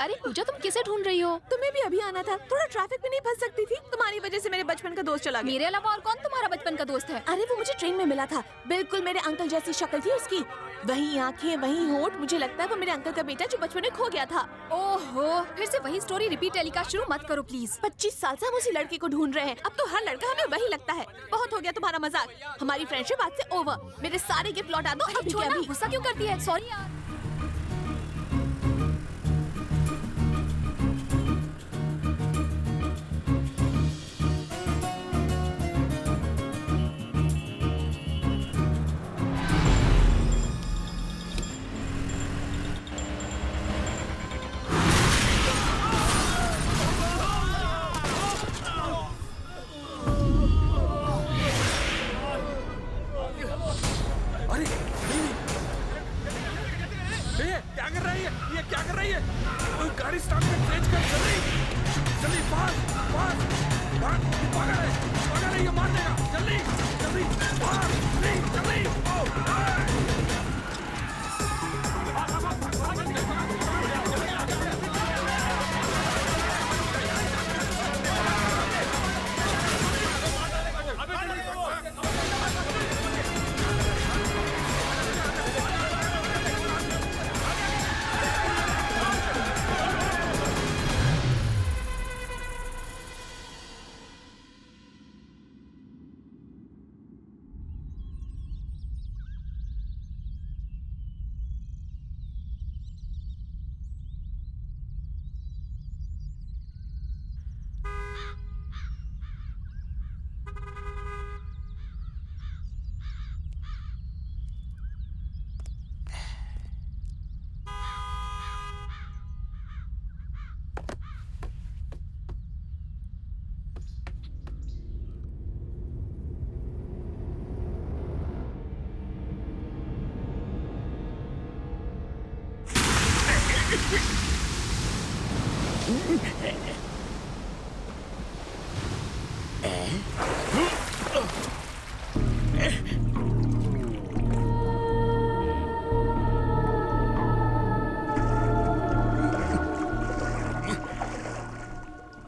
अरे पूजा, तुम किसे ढूंढ रही हो? तुम्हें भी अभी आना था, थोड़ा ट्रैफिक में नहीं फंस सकती थी? तुम्हारी वजह से मेरे बचपन का दोस्त चला गया। मेरे अलावा और कौन तुम्हारा बचपन का दोस्त है? अरे वो मुझे ट्रेन में मिला था, बिल्कुल मेरे अंकल जैसी शक्ल थी उसकी, वही आंखें, वही होंठ। मुझे लगता है वो मेरे अंकल का बेटा जो बचपन में खो गया था। ओहो, फिर से वही स्टोरी रिपीट टेलीकास्ट शुरू मत करो प्लीज। 25 साल से हम उसी लड़के को ढूंढ रहे हैं। अब तो हर लड़का हमें वही लगता है। बहुत हो गया तुम्हारा मजाक, हमारी फ्रेंडशिप आज से ओवर। मेरे सारे गिफ्ट लौटा दो। अब छोड़ना, गुस्सा क्यों करती है? सॉरी यार।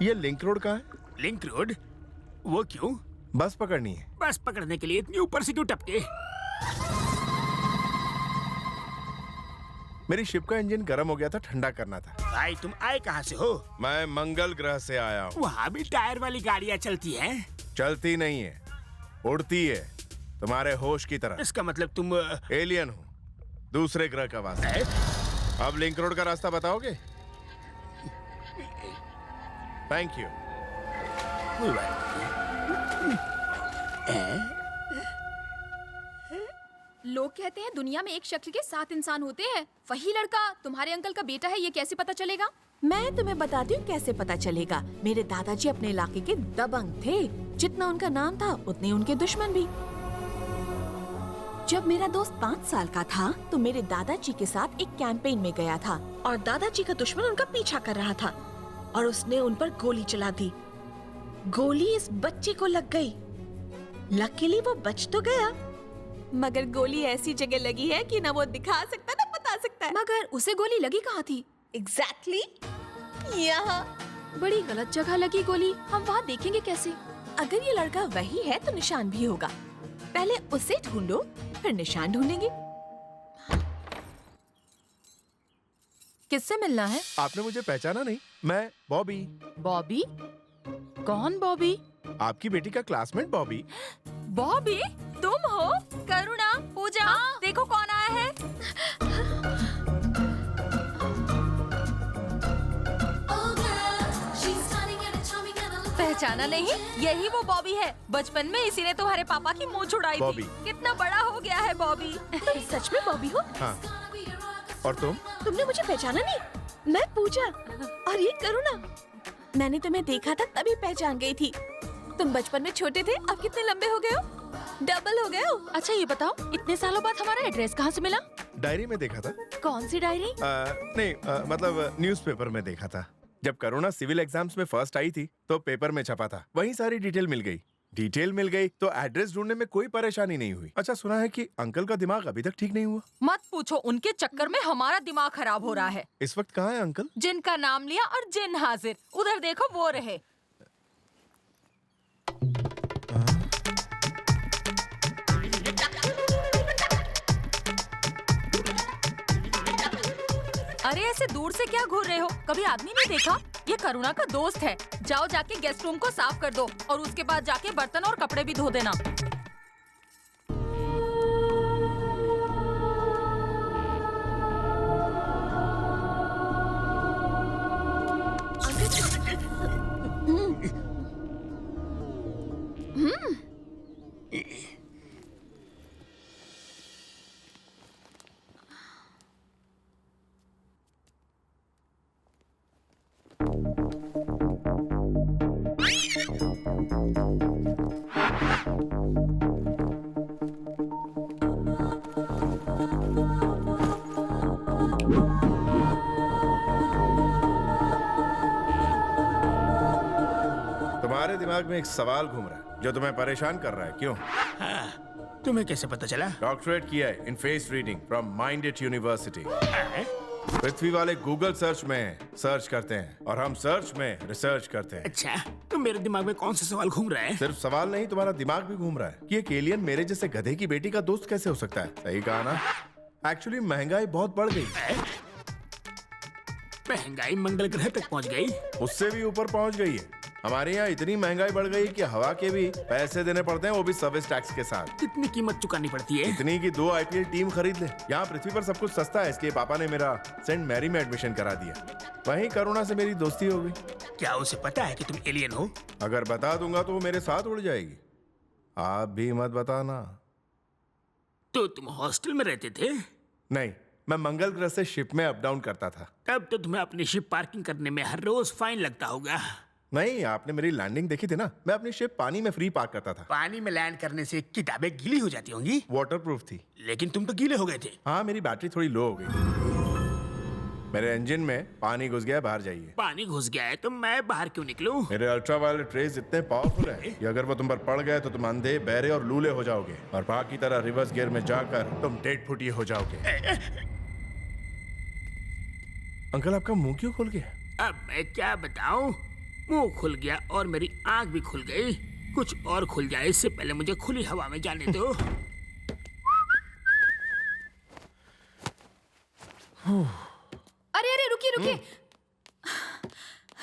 ये लिंक रोड कहाँ है? Link road? वो क्यों? बस पकड़नी है। बस पकड़ने के लिए इतनी ऊपर से क्यों टपके? मेरी शिप का इंजन गर्म हो गया था, ठंडा करना था। भाई तुम आए कहाँ से हो? मैं मंगल ग्रह से आया हूँ। वहाँ भी टायर वाली गाड़ियाँ चलती हैं? चलती नहीं है, उड़ती है, तुम्हारे होश की तरह। इसका मतलब तुम एलियन हो, दूसरे ग्रह का वासी। अब लिंक रोड का रास्ता बताओगे? Thank you. लोग कहते हैं दुनिया में एक शक्ल के 7 इंसान होते हैं। वही लड़का तुम्हारे अंकल का बेटा है, ये कैसे पता चलेगा? मैं तुम्हें बताती हूँ कैसे पता चलेगा। मेरे दादाजी अपने इलाके के दबंग थे। जितना उनका नाम था उतने उनके दुश्मन भी। जब मेरा दोस्त 5 साल का था तो मेरे दादाजी के साथ एक कैंपेन में गया था और दादाजी का दुश्मन उनका पीछा कर रहा था और उसने उन पर गोली चला दी। गोली इस बच्चे को लग गई। लकीली वो बच तो गया, मगर गोली ऐसी जगह लगी है कि ना वो दिखा सकता ना बता सकता है। मगर उसे गोली लगी कहाँ थी? एग्जैक्टली यहाँ। बड़ी गलत जगह लगी गोली। हम वहाँ देखेंगे कैसे? अगर ये लड़का वही है तो निशान भी होगा। पहले उसे ढूंढो, फिर निशान ढूंढेंगे। किससे मिलना है? आपने मुझे पहचाना नहीं? मैं बॉबी। बॉबी? कौन बॉबी? आपकी बेटी का क्लासमेट बॉबी। बॉबी? तुम हो? करुणा, पूजा, देखो कौन आया है। पहचाना नहीं? यही वो बॉबी है। बचपन में इसी ने तुम्हारे पापा की मूंछ उड़ाई थी। कितना बड़ा हो गया है बॉबी। तुम सच में बॉबी हो? हाँ। और तुम? तुमने मुझे पहचाना नहीं? मैं पूजा और ये करुणा। मैंने तुम्हें देखा था तभी पहचान गई थी। तुम बचपन में छोटे थे, अब कितने लंबे हो गए हो? डबल हो गए हो। अच्छा ये बताओ, इतने सालों बाद हमारा एड्रेस कहाँ से मिला? डायरी में देखा था। कौन सी डायरी? नहीं, मतलब न्यूज़पेपर में देखा था। जब करुणा सिविल एग्जाम्स में फर्स्ट आई थी तो पेपर में छपा था, वहीं सारी डिटेल मिल गई। डिटेल मिल गई तो एड्रेस ढूंढने में कोई परेशानी नहीं हुई। अच्छा, सुना है कि अंकल का दिमाग अभी तक ठीक नहीं हुआ। मत पूछो, उनके चक्कर में हमारा दिमाग खराब हो रहा है। इस वक्त कहाँ है अंकल? जिनका नाम लिया और जिन हाजिर। उधर देखो, वो रहे। अरे ऐसे दूर से क्या घूर रहे हो? कभी आदमी नहीं देखा? ये करुणा का दोस्त है। जाओ जाके गेस्ट रूम को साफ कर दो और उसके बाद जाके बर्तन और कपड़े भी धो देना। दिमाग में एक सवाल घूम रहा है जो तुम्हें परेशान कर रहा है, क्यों? हाँ, तुम्हें कैसे पता चला? डॉक्टरेट किया है in face reading from minded university. पृथ्वी वाले गूगल सर्च में सर्च करते हैं और हम सर्च में रिसर्च करते हैं। अच्छा, तो मेरे दिमाग में कौन सा सवाल घूम रहा है? सिर्फ सवाल नहीं, तुम्हारा दिमाग भी घूम रहा है कि एक एलियन मेरे जैसे गधे की बेटी का दोस्त कैसे हो सकता है। सही कहा ना? एक्चुअली महंगाई बहुत बढ़ गई है। महंगाई मंगल ग्रह तक पहुंच गई? उससे भी ऊपर पहुंच गई है। हमारे यहाँ इतनी महंगाई बढ़ गई कि हवा के भी पैसे देने पड़ते हैं, वो भी सर्विस टैक्स के साथ। कितनी कीमत चुकानी पड़ती है? इतनी कि 2 IPL टीम खरीद ले। यहाँ पृथ्वी पर सब कुछ सस्ता है, इसलिए पापा ने मेरा सेंट मैरी में एडमिशन करा दिया। वहीं करुणा से मेरी दोस्ती हो गई। क्या उसे पता है कि तुम एलियन हो? अगर बता दूंगा तो वो मेरे साथ उड़ जाएगी। आप भी मत बताना। तो तुम हॉस्टल में रहते थे? नहीं, मैं मंगल ग्रह से शिप में अप डाउन करता था। तब तो तुम्हें अपनी शिप पार्किंग करने में हर रोज फाइन लगता होगा। नहीं, आपने मेरी लैंडिंग देखी थी ना? मैं अपनी शिप पानी में फ्री पार्क करता था। पानी में लैंड करने से किताबें गीली हो जाती होंगी? वाटरप्रूफ थी। लेकिन तुम तो गीले हो गए थे। हाँ, मेरी बैटरी थोड़ी लो हो गई। मेरे इंजन में पानी घुस गया, बाहर जाइए। पानी घुस गया है तो मैं बाहर क्यों निकलूं? मेरे अल्ट्रावायलेट रेज इतने पावरफुल है कि अगर वो तुम पर पड़ गए तो तुम अंधे, बहरे और लूले हो जाओगे और बाकी की तरह रिवर्स गियर में जाकर तुम डेढ़ फुटिए हो जाओगे। अंकल, आपका मुंह क्यों खुल गया? अब मैं क्या बताऊं? मुंह खुल गया और मेरी आंख भी खुल गई। कुछ और खुल जाए इससे पहले मुझे खुली हवा में जाने दो। अरे अरे रुकिए रुकिए।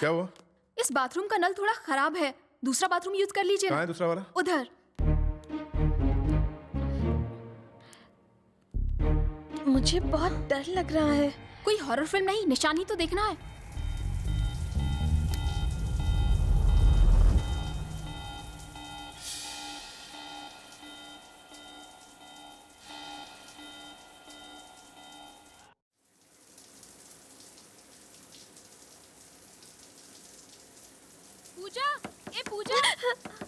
क्या हुआ? इस बाथरूम का नल थोड़ा खराब है, दूसरा बाथरूम यूज कर लीजिए। कहाँ है दूसरा वाला? उधर। मुझे बहुत डर लग रहा है। कोई हॉरर फिल्म नहीं, निशान ही तो देखना है। पूजा, ए पूजा,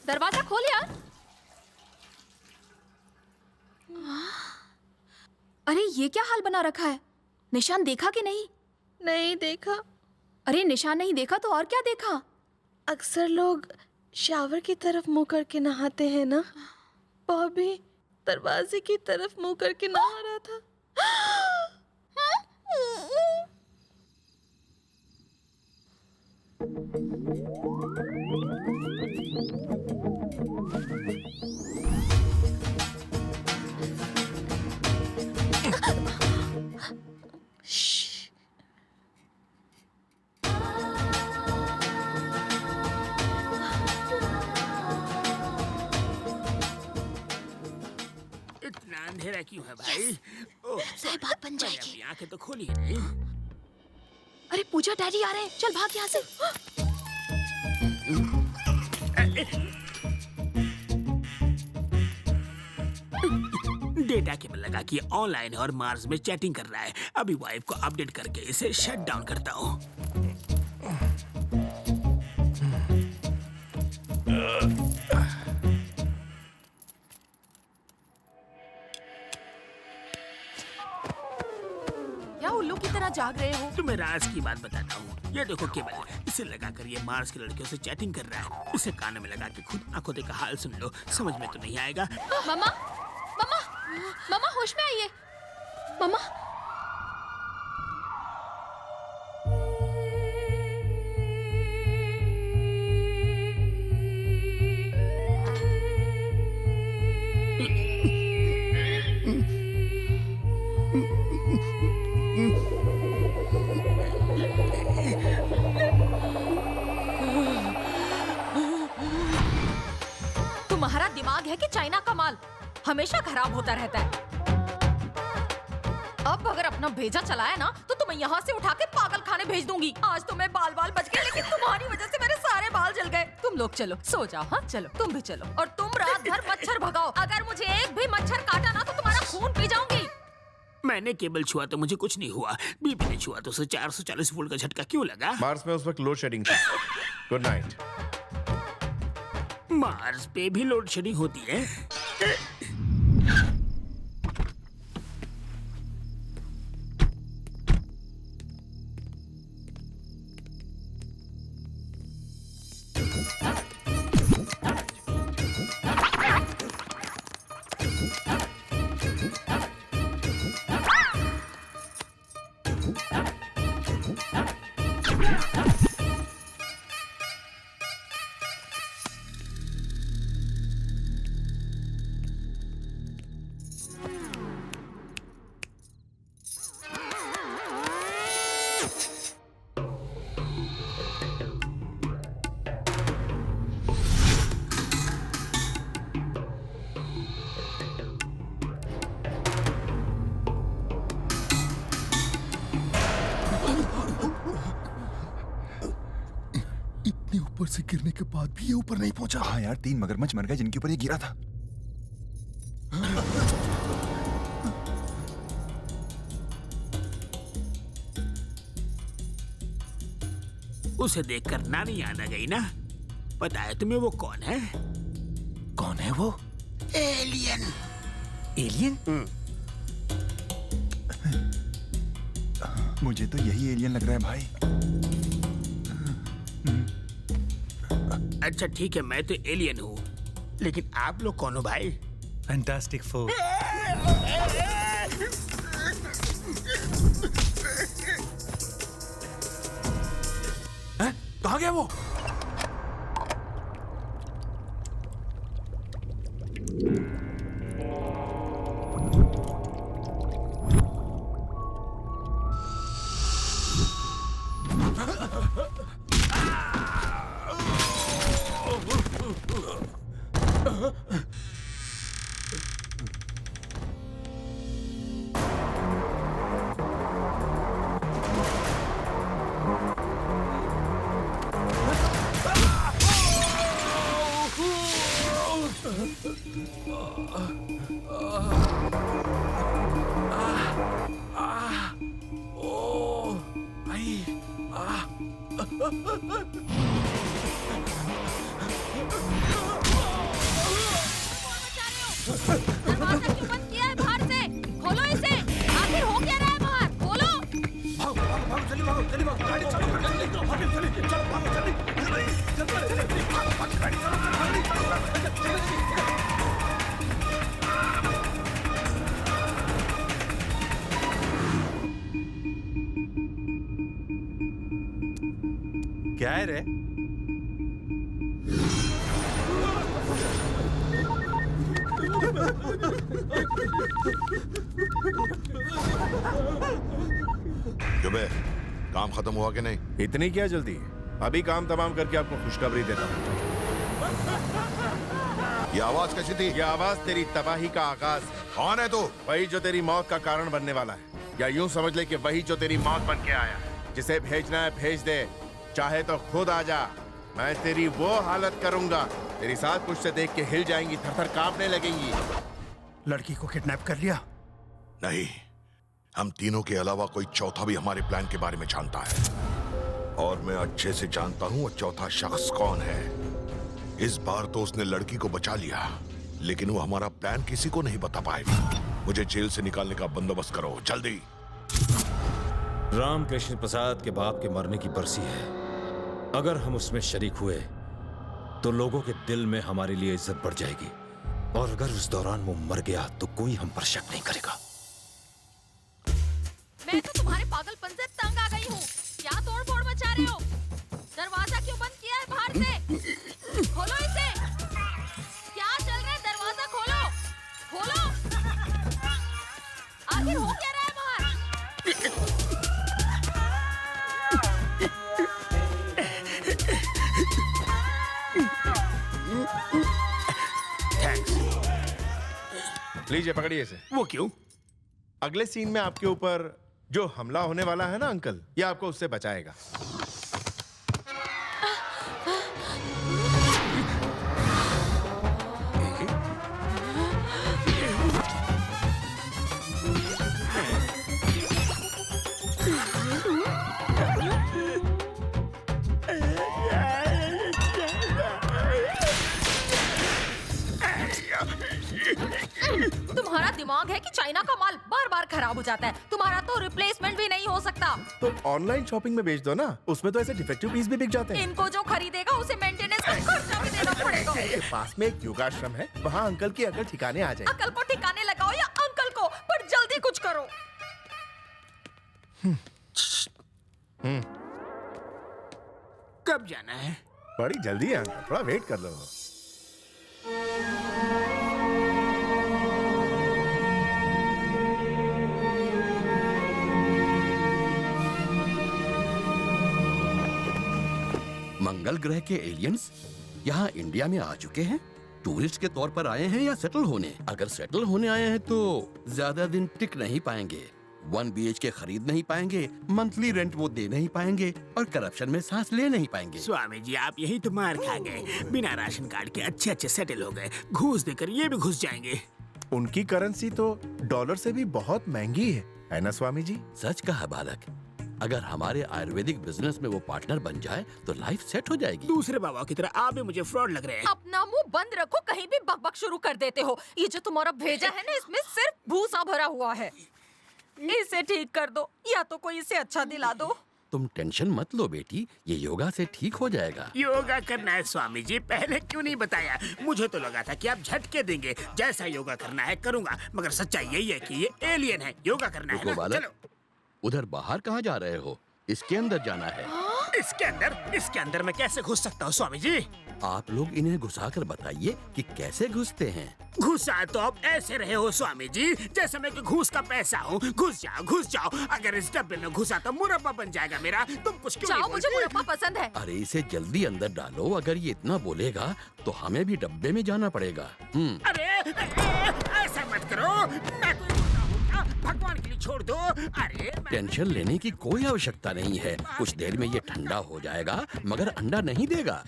दरवाजा खोल यार। अरे ये क्या हाल बना रखा है? निशान देखा कि नहीं? नहीं देखा। अरे निशान नहीं देखा तो और क्या देखा? अक्सर लोग शावर की तरफ मुंह करके नहाते हैं ना, बॉबी दरवाजे की तरफ मुंह करके नहा रहा था। इतना अंधेरा क्यों है भाई? सही बात बन जाएगी। अपनी आंखें तो खोली नहीं। अरे पूजा, डैडी आ रहे हैं, चल भाग यहाँ से। डेटा केबल लगा कि ऑनलाइन है और मार्स में चैटिंग कर रहा है। अभी वाइफ को अपडेट करके इसे शट डाउन करता हूँ। क्या उल्लू की तरह जाग रहे हो? तुम्हें राज की बात बताता हूँ। ये देखो केबल, इसे लगाकर ये मार्स की लड़कियों से चैटिंग कर रहा है। इसे कानों में लगा के खुद आंखों देखा हाल सुन लो। समझ में तो नहीं आएगा। मम्मा, मम्मा, मम्मा होश में आइए। मम्मा। तुम्हारा दिमाग है कि चाइना का माल? हमेशा खराब होता रहता है। अब अगर अपना भेजा चलाया ना तो तुम्हें यहाँ से उठा के पागल खाने भेज दूंगी। आज तो मैं बाल बच गए, लेकिन तुम्हारी वजह से मेरे सारे बाल जल गए। तुम लोग चलो, सो जाओ। हाँ चलो, तुम भी चलो। और तुम रात भर मच्छर भगाओ। अगर मुझे एक भी मच्छर काटा ना तो तुम्हारा खून पी जाऊंगी। मैंने केबल छुआ तो मुझे कुछ नहीं हुआ। बीबी ने छुआ तो उसे 440 वोल्ट का झटका क्यों लगा? मार्स में उस वक्त लोड शेडिंग था। Good night. मार्स पे भी लोड शेडिंग होती है? ऊपर से गिरने के बाद भी ये ऊपर नहीं पहुंचा। हाँ यार, 3 मगरमच्छ मर गए जिनके ऊपर ये गिरा था। उसे देखकर नानी याद आ गई ना। पता है तुम्हें वो कौन है? कौन है वो? एलियन। एलियन? मुझे तो यही एलियन लग रहा है भाई। अच्छा ठीक है, मैं तो एलियन हूँ, लेकिन आप लोग कौन हो भाई? Fantastic four. कहाँ गया वो? दरवाजा क्यों बंद किया है बाहर से? खोलो इसे। आखिर हो क्या रहा है बाहर? खोलो। क्या है रे? क्यों बे, काम खत्म हुआ कि नहीं? इतनी क्या जल्दी? अभी काम तमाम करके आपको खुशखबरी देता हूँ। ये आवाज कैसी थी? ये आवाज तेरी तबाही का आगाज है। कौन है तू? वही जो तेरी मौत का कारण बनने वाला है, या यूं समझ ले कि वही जो तेरी मौत बन के आया है। जिसे भेजना है भेज दे, चाहे तो खुद आ जा। मैं तेरी वो हालत करूंगा, तेरी साथ कुछ से देख के हिल जाएंगी, थर-थर कांपने लगेंगी। लड़की को किडनैप कर लिया? नहीं, हम तीनों के अलावा कोई चौथा भी हमारे प्लान के बारे में जानता है, और मैं अच्छे से जानता हूँ वो चौथा शख्स कौन है। इस बार तो उसने लड़की को बचा लिया, लेकिन वो हमारा प्लान किसी को नहीं बता पाएगा। मुझे जेल से निकालने का बंदोबस्त करो जल्दी। रामकृष्ण प्रसाद के बाप के मरने की बरसी है। अगर हम उसमें शरीक हुए तो लोगों के दिल में हमारे लिए इज्जत बढ़ जाएगी, और अगर उस दौरान वो मर गया तो कोई हम पर शक नहीं करेगा। मैं तो तुम्हारे पागलपन से तंग आ गई हूँ। क्या तोड़-फोड़ मचा रहे हो? दरवाजा क्यों बंद किया है बाहर से? खोलो इसे। क्या चल रहा है? दरवाजा खोलो, खोलो। आखिर हो क्या रहा है बाहर? लीजिए, पकड़िए इसे। वो क्यों? अगले सीन में आपके ऊपर जो हमला होने वाला है ना अंकल, ये आपको उससे बचाएगा। तुम्हारा दिमाग है कि चाइना का माल बार बार खराब हो जाता है। तुम्हारा तो रिप्लेसमेंट भी नहीं हो सकता। तो ऑनलाइन शॉपिंग में बेच दो ना, उसमें तो ऐसे डिफेक्टिव पीस भी बिक जाते हैं। इनको जो खरीदेगा उसे मेंटेनेंस का खर्चा भी देना पड़ेगा। पास में एक योगाश्रम है, वहाँ अंकल की अकल ठिकाने आ जाए। अकल को ठिकाने लगाओ या अंकल को, पर जल्दी कुछ करो। कब जाना है? बड़ी जल्दी है अंकल, थोड़ा वेट कर लो। मंगल ग्रह के एलियंस यहाँ इंडिया में आ चुके हैं। टूरिस्ट के तौर पर आए हैं या सेटल होने? अगर सेटल होने आए हैं तो ज्यादा दिन टिक नहीं पाएंगे। 1 BHK खरीद नहीं पाएंगे, मंथली रेंट वो दे नहीं पाएंगे और करप्शन में सांस ले नहीं पाएंगे। स्वामी जी आप यही तो मार खा गए। बिना राशन कार्ड के अच्छे अच्छे सेटल हो गए, घूस देकर ये भी घुस जाएंगे। उनकी करेंसी तो डॉलर से भी बहुत महंगी है ना स्वामी जी? सच कहा बालक, अगर हमारे आयुर्वेदिक बिजनेस में वो पार्टनर बन जाए तो लाइफ सेट हो जाएगी। दूसरे बाबा की तरह आप भी मुझे फ्रॉड लग रहे हैं। अपना मुंह बंद रखो, कहीं भी बकबक शुरू कर देते हो। ये जो तुम्हारा भेजा है ना, इसमें सिर्फ भूसा भरा हुआ है। इसे ठीक कर दो या तो कोई इसे अच्छा दिला दो। तुम टेंशन मत लो बेटी, ये योगा से ठीक हो जाएगा। योगा करना है स्वामी जी, पहले क्यों नहीं बताया? मुझे तो लगा था कि आप झटके देंगे। जैसा योगा करना है करूँगा, मगर सच्चाई यही है कि ये एलियन है। योगा करना है ना? बालक, चलो। उधर बाहर कहाँ जा रहे हो? इसके अंदर जाना है। इसके अंदर मैं कैसे घुस सकता हूँ स्वामी जी? आप लोग इन्हें घुसाकर बताइए कि कैसे घुसते हैं। घुसा तो आप ऐसे रहे हो स्वामी जी जैसे मैं कि घूस का पैसा हूँ। घुस जाओ। अगर इस डब्बे में घुसा तो मुरब्बा बन जाएगा मेरा। तुम कुछ क्यों नहीं मुझे मुरब्बा पसंद है। अरे इसे जल्दी अंदर डालो, अगर ये इतना बोलेगा तो हमें भी डब्बे में जाना पड़ेगा। अरे ऐसा मत करो, मैं तो भगवान के लिए छोड़ दो। अरे टेंशन लेने की कोई आवश्यकता नहीं है, कुछ देर में ये ठंडा हो जाएगा मगर अंडा नहीं देगा।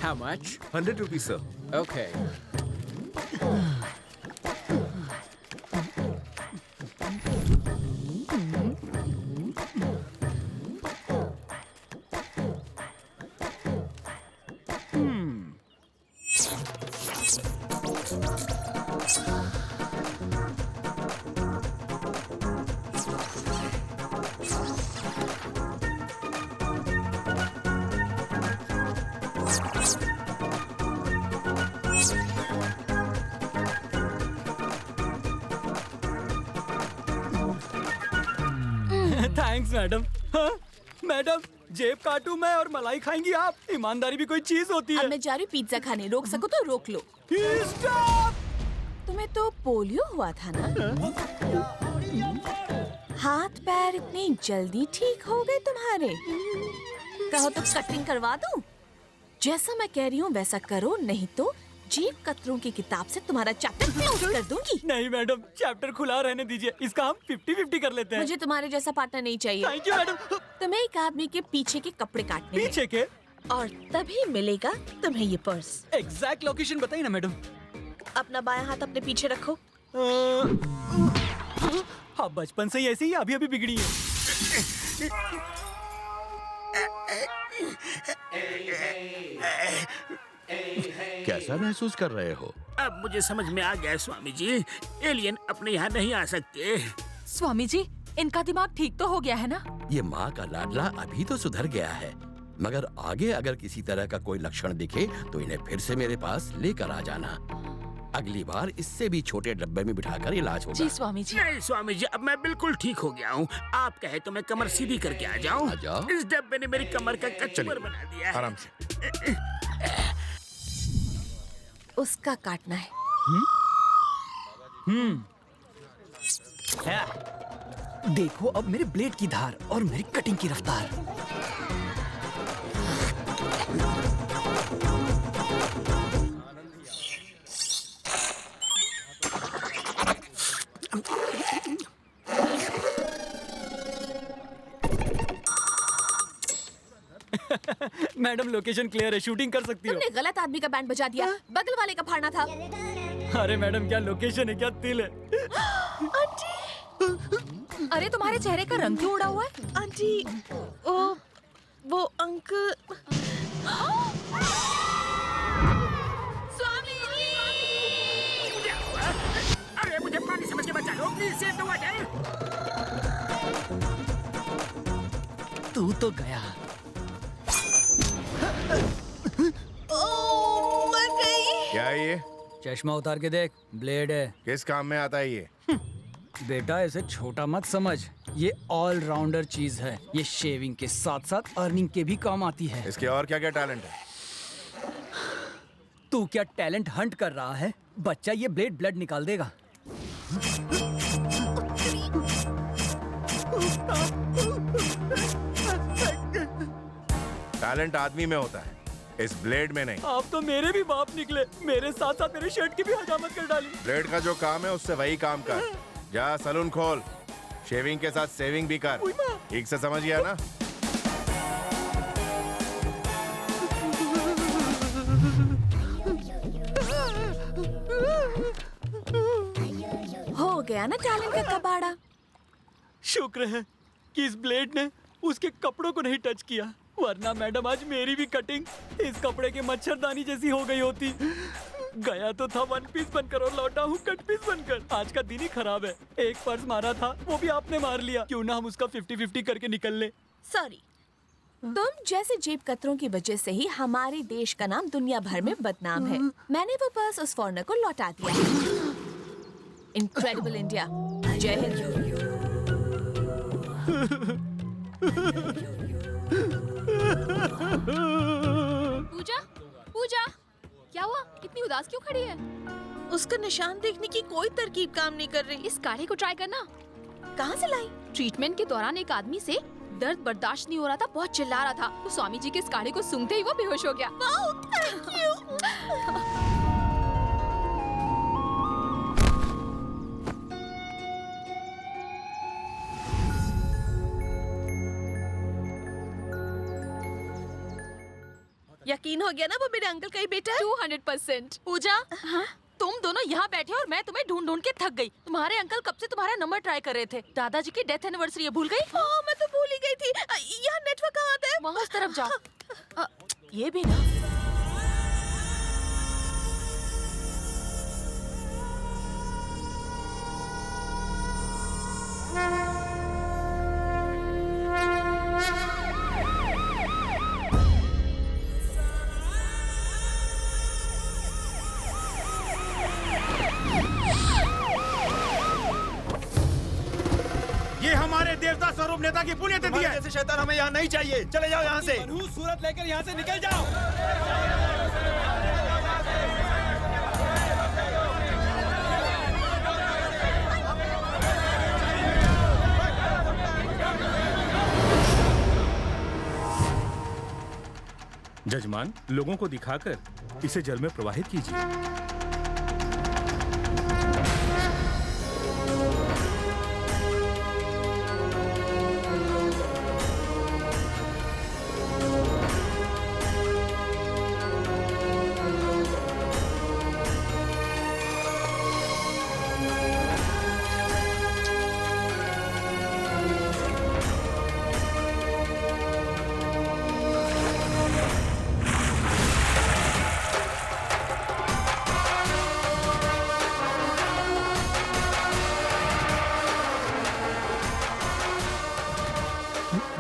How much? 100 rupees, sir. Okay. Thanks madam. हाँ? मैडम जेब काटूं मैं और मलाई खाएंगी आप? ईमानदारी भी कोई चीज होती है। अब मैं जा रही हूँ पिज्जा खाने, रोक सको तो रोक लो। तुम्हें तो पोलियो हुआ था ना? हाथ पैर इतने जल्दी ठीक हो गए तुम्हारे? कहो तो कटिंग करवा दूं? जैसा मैं कह रही हूँ वैसा करो, नहीं तो जेब कतरों की किताब से तुम्हारा चैप्टर क्लोज कर दूंगी। नहीं मैडम, चैप्टर खुला रहने दीजिए, इसका हम 50-50 कर लेते हैं। मुझे तुम्हारे जैसा पार्टनर नहीं चाहिए। Thank you madam. तुम्हें एक आदमी के पीछे के कपड़े काटने हैं। पीछे के? और तभी मिलेगा तुम्हें ये पर्स। एग्जैक्ट लोकेशन बताइए ना मैडम। अपना बायां हाथ अपने पीछे रखो। हाँ, बचपन से ही ऐसी ही अभी बिगड़ी है। कैसा महसूस कर रहे हो? अब मुझे समझ में आ गया स्वामी जी, एलियन अपने यहाँ नहीं आ सकते। स्वामी जी, इनका दिमाग ठीक तो हो गया है ना? ये माँ का लाडला अभी तो सुधर गया है, मगर आगे अगर किसी तरह का कोई लक्षण दिखे तो इन्हें फिर से मेरे पास लेकर आ जाना। अगली बार इससे भी छोटे डब्बे में बिठाकर इलाज होगा। जी स्वामी जी। नहीं स्वामी जी, अब मैं बिल्कुल ठीक हो गया हूँ। आप कहे तो मैं कमर सीधी करके आ जाऊँ? आ जाओ। इस डब्बे ने मेरी कमर का कचूमर बना दिया है। आराम से। उसका काटना है। देखो अब मेरे ब्लेड की धार और मेरी कटिंग की रफ्तार। मैडम लोकेशन क्लियर है, शूटिंग कर सकती हो। तुमने गलत आदमी का बैंड बजा दिया, बगल वाले का फाड़ना था। अरे मैडम क्या लोकेशन है, क्या तिल है। आंटी, अरे तुम्हारे चेहरे का रंग क्यों उड़ा हुआ है? आंटी, वो अंकल। स्वामी जी! अरे मुझे पानी समझ के बचा लो प्लीज, सेव द वाटर। तू तो गया। मर गई। क्या है ये? चश्मा उतार के देख, ब्लेड है। किस काम में आता है ये? बेटा इसे छोटा मत समझ, ये ऑलराउंडर चीज है। ये शेविंग के साथ साथ अर्निंग के भी काम आती है। इसके और क्या क्या टैलेंट है? तू क्या टैलेंट हंट कर रहा है? बच्चा ये ब्लेड ब्लड निकाल देगा। टैलेंट आदमी में होता है, इस ब्लेड में नहीं। आप तो मेरे भी बाप निकले, मेरे साथ साथ मेरे शर्ट की भी हजामत कर डाली। ब्लेड का जो काम है उससे वही काम कर। जा सलून खोल, शेविंग के साथ सेविंग भी कर। ठीक से समझ गया ना? हो गया ना टैलेंट का कबाड़ा। शुक्र है कि इस ब्लेड ने उसके कपड़ों को नहीं टच किया, वरना मैडम आज मेरी भी कटिंग इस कपड़े के मच्छरदानी जैसी हो गई होती। गया तो था वन पीस बनकर और लौटा हूँ कट पीस बनकर। आज का दिन ही खराब है। एक पर्स मारा था, वो भी आपने मार लिया। क्यों ना हम उसका 50-50 करके निकल ले। सॉरी, तुम जैसे जेब कतरों की वजह से ही हमारे देश का नाम दुनिया भर में बदनाम है। मैंने वो पर्स उस फॉरेनर को लौटा दिया। Incredible India. जय हिंद। पूजा, पूजा, क्या हुआ? इतनी उदास क्यों खड़ी है? उसका निशान देखने की कोई तरकीब काम नहीं कर रही। इस काढ़े को ट्राई करना। कहाँ से लाई? ट्रीटमेंट के दौरान एक आदमी से दर्द बर्दाश्त नहीं हो रहा था, बहुत चिल्ला रहा था। तो स्वामी जी के इस काढ़े को सूंघते ही वो बेहोश हो गया। Wow, thank you. यकीन हो गया ना वो मेरे अंकल का ही बेटा है? 200%। पूजा, तुम दोनों यहाँ बैठे और मैं तुम्हें ढूंढ ढूंढ के थक गई। तुम्हारे अंकल कब से तुम्हारा नंबर ट्राई कर रहे थे। दादाजी की डेथ एनिवर्सरी है, भूल गई? हाँ, मैं तो भूल ही गई थी। यहाँ नेटवर्क कहाँ आता है? वहाँ उस तरफ जाओ। ये भी ना। देवता स्वरूप नेता की पुण्यतिथि है। जैसे शैतान हमें यहाँ नहीं चाहिए। चले जाओ यहाँ से। सूरत लेकर यहाँ से निकल जाओ। जजमान, लोगों को दिखाकर इसे जल में प्रवाहित कीजिए।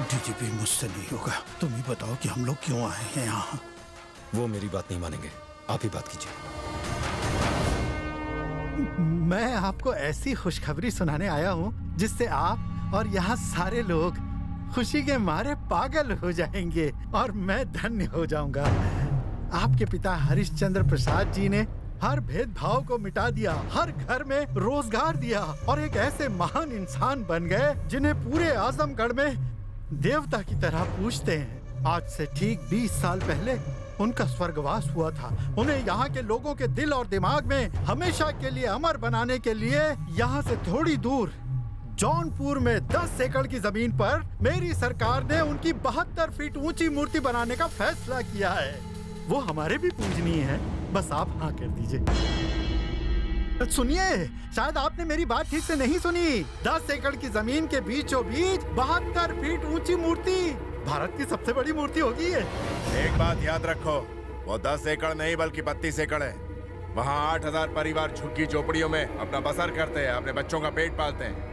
डीजीपी, मुझसे नहीं होगा। तुम ही बताओ कि हम लोग क्यों आए हैं यहाँ। वो मेरी बात नहीं मानेंगे, आप ही बात कीजिए। मैं आपको ऐसी खुशखबरी सुनाने आया हूँ जिससे आप और यहाँ सारे लोग खुशी के मारे पागल हो जाएंगे और मैं धन्य हो जाऊंगा। आपके पिता हरिश्चंद्र प्रसाद जी ने हर भेदभाव को मिटा दिया, हर घर में रोजगार दिया और एक ऐसे महान इंसान बन गए जिन्हें पूरे आजमगढ़ में देवता की तरह पूजते हैं। आज से ठीक 20 साल पहले उनका स्वर्गवास हुआ था। उन्हें यहाँ के लोगों के दिल और दिमाग में हमेशा के लिए अमर बनाने के लिए यहाँ से थोड़ी दूर जौनपुर में 10 एकड़ की जमीन पर मेरी सरकार ने उनकी 72 फीट ऊंची मूर्ति बनाने का फैसला किया है। वो हमारे भी पूजनीय है, बस आप हाँ कर दीजिए। सुनिए, शायद आपने मेरी बात ठीक से नहीं सुनी। 10 एकड़ की जमीन के बीचों बीच 72 फीट ऊंची मूर्ति भारत की सबसे बड़ी मूर्ति होगी ये। एक बात याद रखो, वो 10 एकड़ नहीं बल्कि 32 एकड़ है। वहाँ 8000 परिवार झुग्गी झोपड़ियों में अपना बसर करते हैं, अपने बच्चों का पेट पालते हैं।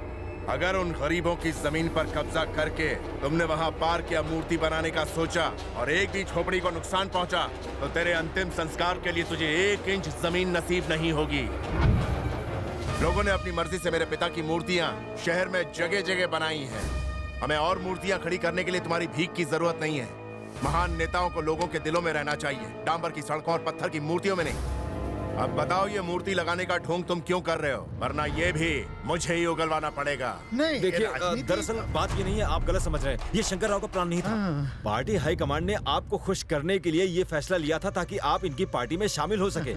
अगर उन गरीबों की जमीन पर कब्जा करके तुमने वहाँ पार्क या मूर्ति बनाने का सोचा और एक भी झोपड़ी को नुकसान पहुँचा तो तेरे अंतिम संस्कार के लिए तुझे 1 इंच जमीन नसीब नहीं होगी। लोगों ने अपनी मर्जी से मेरे पिता की मूर्तियाँ शहर में जगह जगह बनाई हैं। हमें और मूर्तियाँ खड़ी करने के लिए तुम्हारी भीख की जरूरत नहीं है। महान नेताओं को लोगों के दिलों में रहना चाहिए, डांबर की सड़कों और पत्थर की मूर्तियों में नहीं। अब बताओ ये मूर्ति लगाने का ढोंग तुम क्यों कर रहे हो, वरना ये भी मुझे ही उगलवाना पड़ेगा। नहीं देखिए दरअसल बात ये नहीं है, आप गलत समझ रहे हैं। ये शंकर राव का प्लान नहीं था। पार्टी हाई कमांड ने आपको खुश करने के लिए ये फैसला लिया था ताकि आप इनकी पार्टी में शामिल हो सके।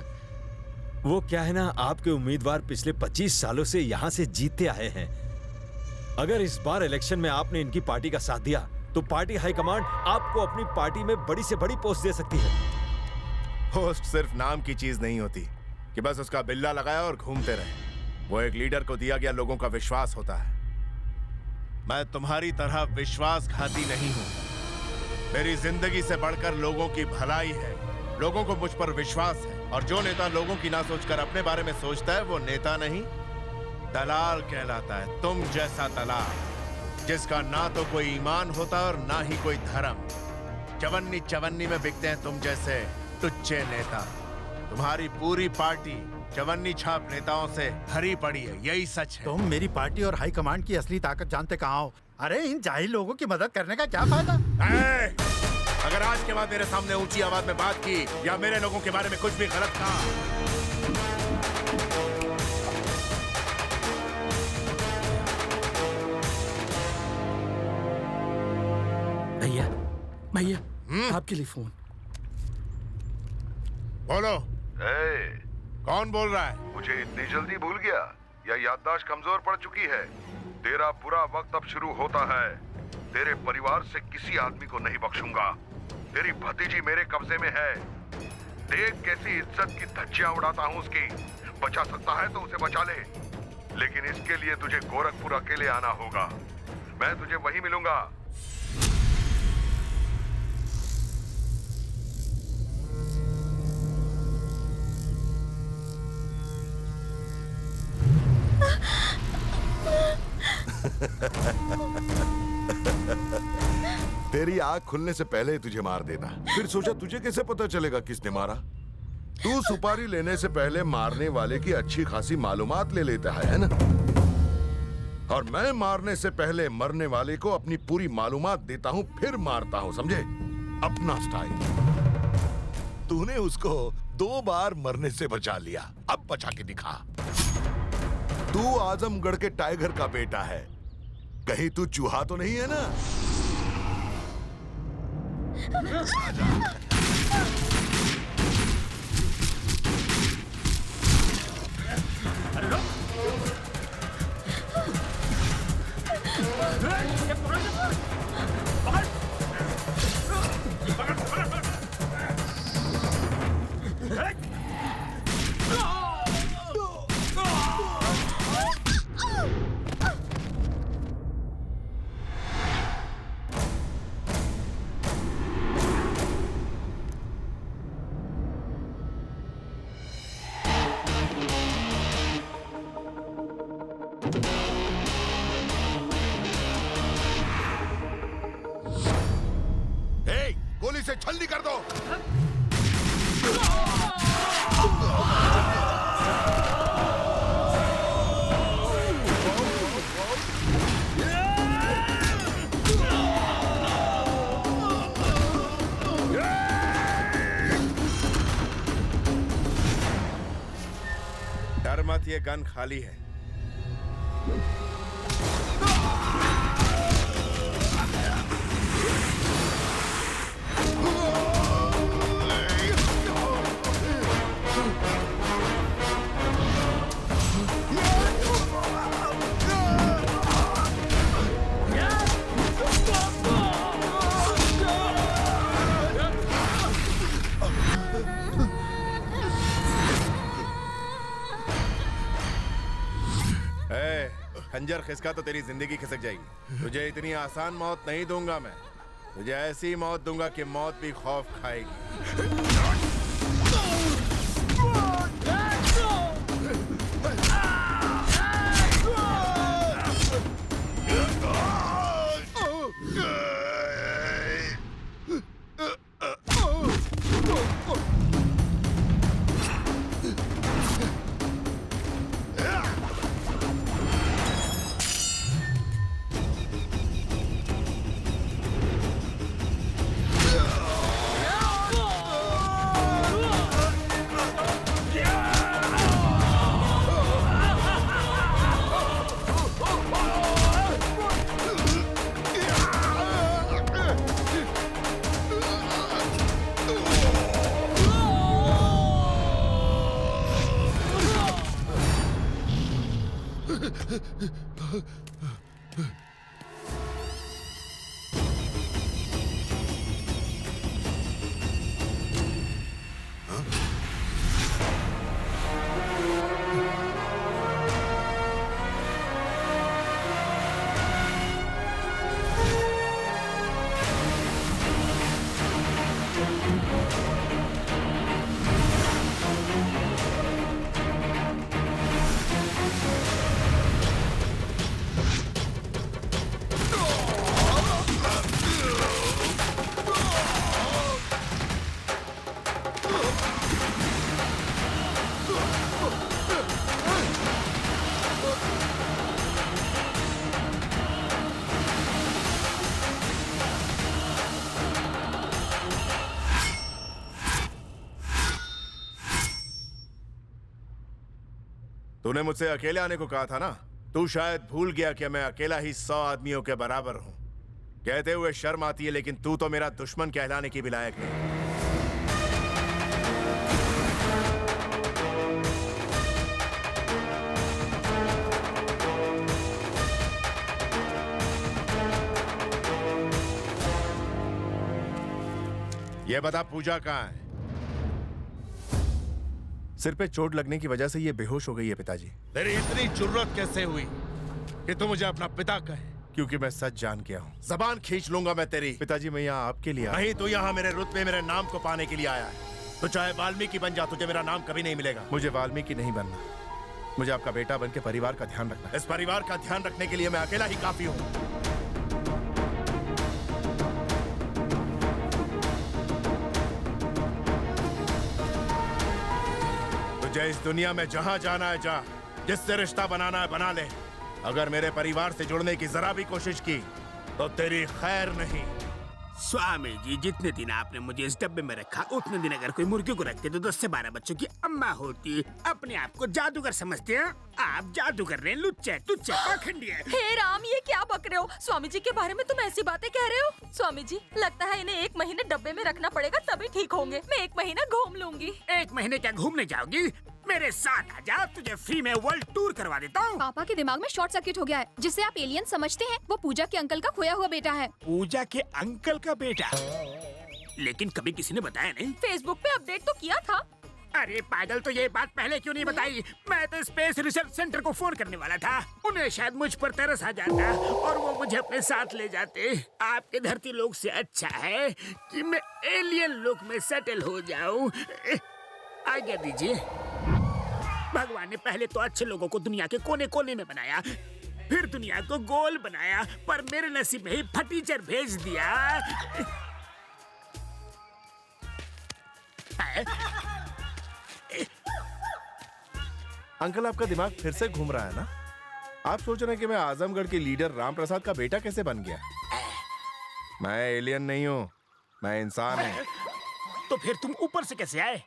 वो क्या है ना, आपके उम्मीदवार पिछले 25 सालों से यहाँ से जीतते आए हैं। अगर इस बार इलेक्शन में आपने इनकी पार्टी का साथ दिया तो पार्टी हाई कमांड आपको अपनी पार्टी में बड़ी से बड़ी पोस्ट दे सकती है। पोस्ट सिर्फ नाम की चीज नहीं होती कि बस उसका बिल्ला लगाया और घूमते रहे। वो एक लीडर को दिया गया लोगों का विश्वास होता है। मैं तुम्हारी तरह विश्वासघाती नहीं हूं। मेरी जिंदगी से बढ़कर लोगों की भलाई है। लोगों को मुझ पर विश्वास है, और जो नेता लोगों की ना सोचकर अपने बारे में सोचता है वो नेता नहीं, दलाल कहलाता है। तुम जैसा दलाल जिसका ना तो कोई ईमान होता और ना ही कोई धर्म। चवन्नी चवन्नी में बिकते हैं तुम जैसे टुच्चे नेता। तुम्हारी पूरी पार्टी चवन्नी छाप नेताओं से भरी पड़ी है, यही सच है। तुम मेरी पार्टी और हाई कमांड की असली ताकत जानते कहाँ हो? अरे इन जाहिल लोगों की मदद करने का क्या फायदा? अगर आज के बाद मेरे सामने ऊंची आवाज में बात की या मेरे लोगों के बारे में कुछ भी गलत कहा, भैया भैया आपके लिए फोन। बोलो। कौन बोल रहा है? मुझे इतनी जल्दी भूल गया या याददाश्त कमजोर पड़ चुकी है? तेरा बुरा वक्त अब शुरू होता है। तेरे परिवार से किसी आदमी को नहीं बख्शूंगा। तेरी भतीजी मेरे कब्जे में है। देख कैसी इज्जत की धज्जियां उड़ाता हूँ उसकी। बचा सकता है तो उसे बचा ले, लेकिन इसके लिए तुझे गोरखपुर अकेले आना होगा। मैं तुझे वहीं मिलूंगा। तेरी आंख खुलने से पहले ही तुझे मार देता। फिर सोचा तुझे कैसे पता चलेगा किसने मारा। तू सुपारी लेने से पहले मारने वाले की अच्छी खासी मालूमात ले लेता है ना? और मैं मारने से पहले मरने वाले को अपनी पूरी मालूमात देता हूं, फिर मारता हूं, समझे? अपना स्टाइल। तूने उसको 2 बार मरने से बचा लिया, अब बचा के दिखा। तू आजमगढ़ के टाइगर का बेटा है, कहीं तू चूहा तो नहीं है ना? गोली से छलनी कर दो। डर मत, ये गन खाली है। खंजर खिसका तो तेरी जिंदगी खिसक जाएगी। तुझे इतनी आसान मौत नहीं दूंगा मैं। तुझे ऐसी मौत दूंगा कि मौत भी खौफ खाएगी। तूने मुझसे अकेले आने को कहा था ना। तू शायद भूल गया कि मैं अकेला ही 100 आदमियों के बराबर हूं। कहते हुए शर्म आती है, लेकिन तू तो मेरा दुश्मन कहलाने की भी लायक नहीं। ये बता, पूजा कहाँ है? सिर पे चोट लगने की वजह से ये बेहोश हो गई है पिताजी। तेरी इतनी जुर्रत कैसे हुई कि तू मुझे अपना पिता कहे? क्योंकि मैं सच जान गया हूँ। जबान खींच लूंगा मैं तेरी। पिताजी, मैं यहाँ आपके लिए आया। नहीं, तू यहाँ मेरे रुतबे, मेरे नाम को पाने के लिए आया है। तो चाहे वाल्मीकि बन जा, तुझे मेरा नाम कभी नहीं मिलेगा। मुझे वाल्मीकि नहीं बनना। मुझे आपका बेटा बन के परिवार का ध्यान रखना है। इस परिवार का ध्यान रखने के लिए मैं अकेला ही काफी हूँ। तुझे इस दुनिया में जहां जाना है जा, जिससे रिश्ता बनाना है बना ले। अगर मेरे परिवार से जुड़ने की जरा भी कोशिश की तो तेरी खैर नहीं। स्वामी जी, जितने दिन आपने मुझे इस डब्बे में रखा, उतने दिन अगर कोई मुर्गियों को रखते तो 10 से 12 बच्चों की अम्मा होती। अपने आप को जादूगर समझते हैं आप? जादूगर ने लुच्चे तुच्चे पाखंडी है। हे राम, ये क्या बक रहे हो? स्वामी जी के बारे में तुम ऐसी बातें कह रहे हो? स्वामी जी, लगता है इन्हें 1 महीने डब्बे में रखना पड़ेगा, तभी ठीक होंगे। मैं 1 महीना घूम लूंगी। 1 महीने क्या घूमने जाओगी? मेरे साथ आजा, तुझे फ्री में वर्ल्ड टूर करवा देता हूँ। पापा के दिमाग में शॉर्ट सर्किट हो गया है। जिसे आप एलियन समझते हैं, वो पूजा के अंकल का खोया हुआ बेटा है। पूजा के अंकल का बेटा? लेकिन कभी किसी ने बताया नहीं। फेसबुक पे अपडेट तो किया था। अरे पागल, तो ये बात पहले क्यों नहीं बताई? मैं तो स्पेस रिसर्च सेंटर को फोन करने वाला था। उन्हें शायद मुझ पर तरस आ जाता और वो मुझे अपने साथ ले जाते। आपके धरती लोग से अच्छा है कि मैं एलियन लोक में सेटल हो जाऊं। आज्ञा दीजिए। भगवान ने पहले तो अच्छे लोगों को दुनिया के कोने कोने में बनाया, फिर दुनिया को गोल बनाया, पर मेरे नसीब में ही फटीचर भेज दिया। अंकल, आपका दिमाग फिर से घूम रहा है ना? आप सोच रहे हैं कि मैं आजमगढ़ के लीडर राम प्रसाद का बेटा कैसे बन गया? मैं एलियन नहीं हूँ, मैं इंसान हूँ। तो फिर तुम ऊपर से कैसे आए?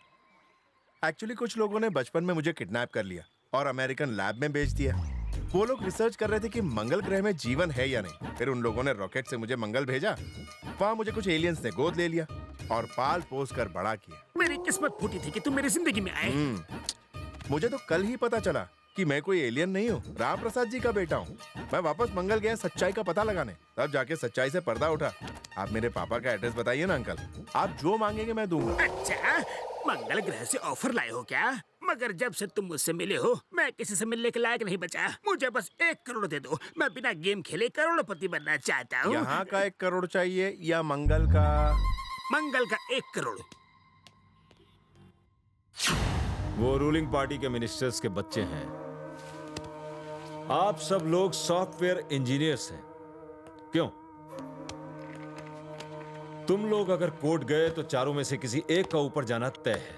एक्चुअली कुछ लोगों ने बचपन में मुझे किडनैप कर लिया और अमेरिकन लैब में बेच दिया। वो लोग रिसर्च कर रहे थे कि मंगल ग्रह में जीवन है या नहीं। फिर उन लोगों ने रॉकेट से मुझे मंगल भेजा। वहाँ मुझे कुछ एलियंस ने गोद ले लिया और पाल पोस कर बड़ा किया। मेरी किस्मत फूटी थी कि तुम मेरी जिंदगी में आए। मुझे तो कल ही पता चला कि मैं कोई एलियन नहीं हूँ, राम प्रसाद जी का बेटा हूँ। मैं वापस मंगल गया सच्चाई का पता लगाने, तब जाके सच्चाई से पर्दा उठा। आप मेरे पापा का एड्रेस बताइए ना अंकल, आप जो मांगेंगे मैं दूंगा। अच्छा, मंगल ग्रह से ऑफर लाए हो क्या? मगर जब से तुम मुझसे मिले हो, मैं किसी से मिलने के लायक नहीं बचा। मुझे बस 1 करोड़ दे दो, मैं बिना गेम खेले करोड़पति बनना चाहता हूँ। यहाँ का 1 करोड़ चाहिए या मंगल का? मंगल का 1 करोड़। वो रूलिंग पार्टी के मिनिस्टर्स के बच्चे हैं। आप सब लोग सॉफ्टवेयर इंजीनियर्स हैं, क्यों? तुम लोग अगर कोर्ट गए तो चारों में से किसी एक का ऊपर जाना तय है।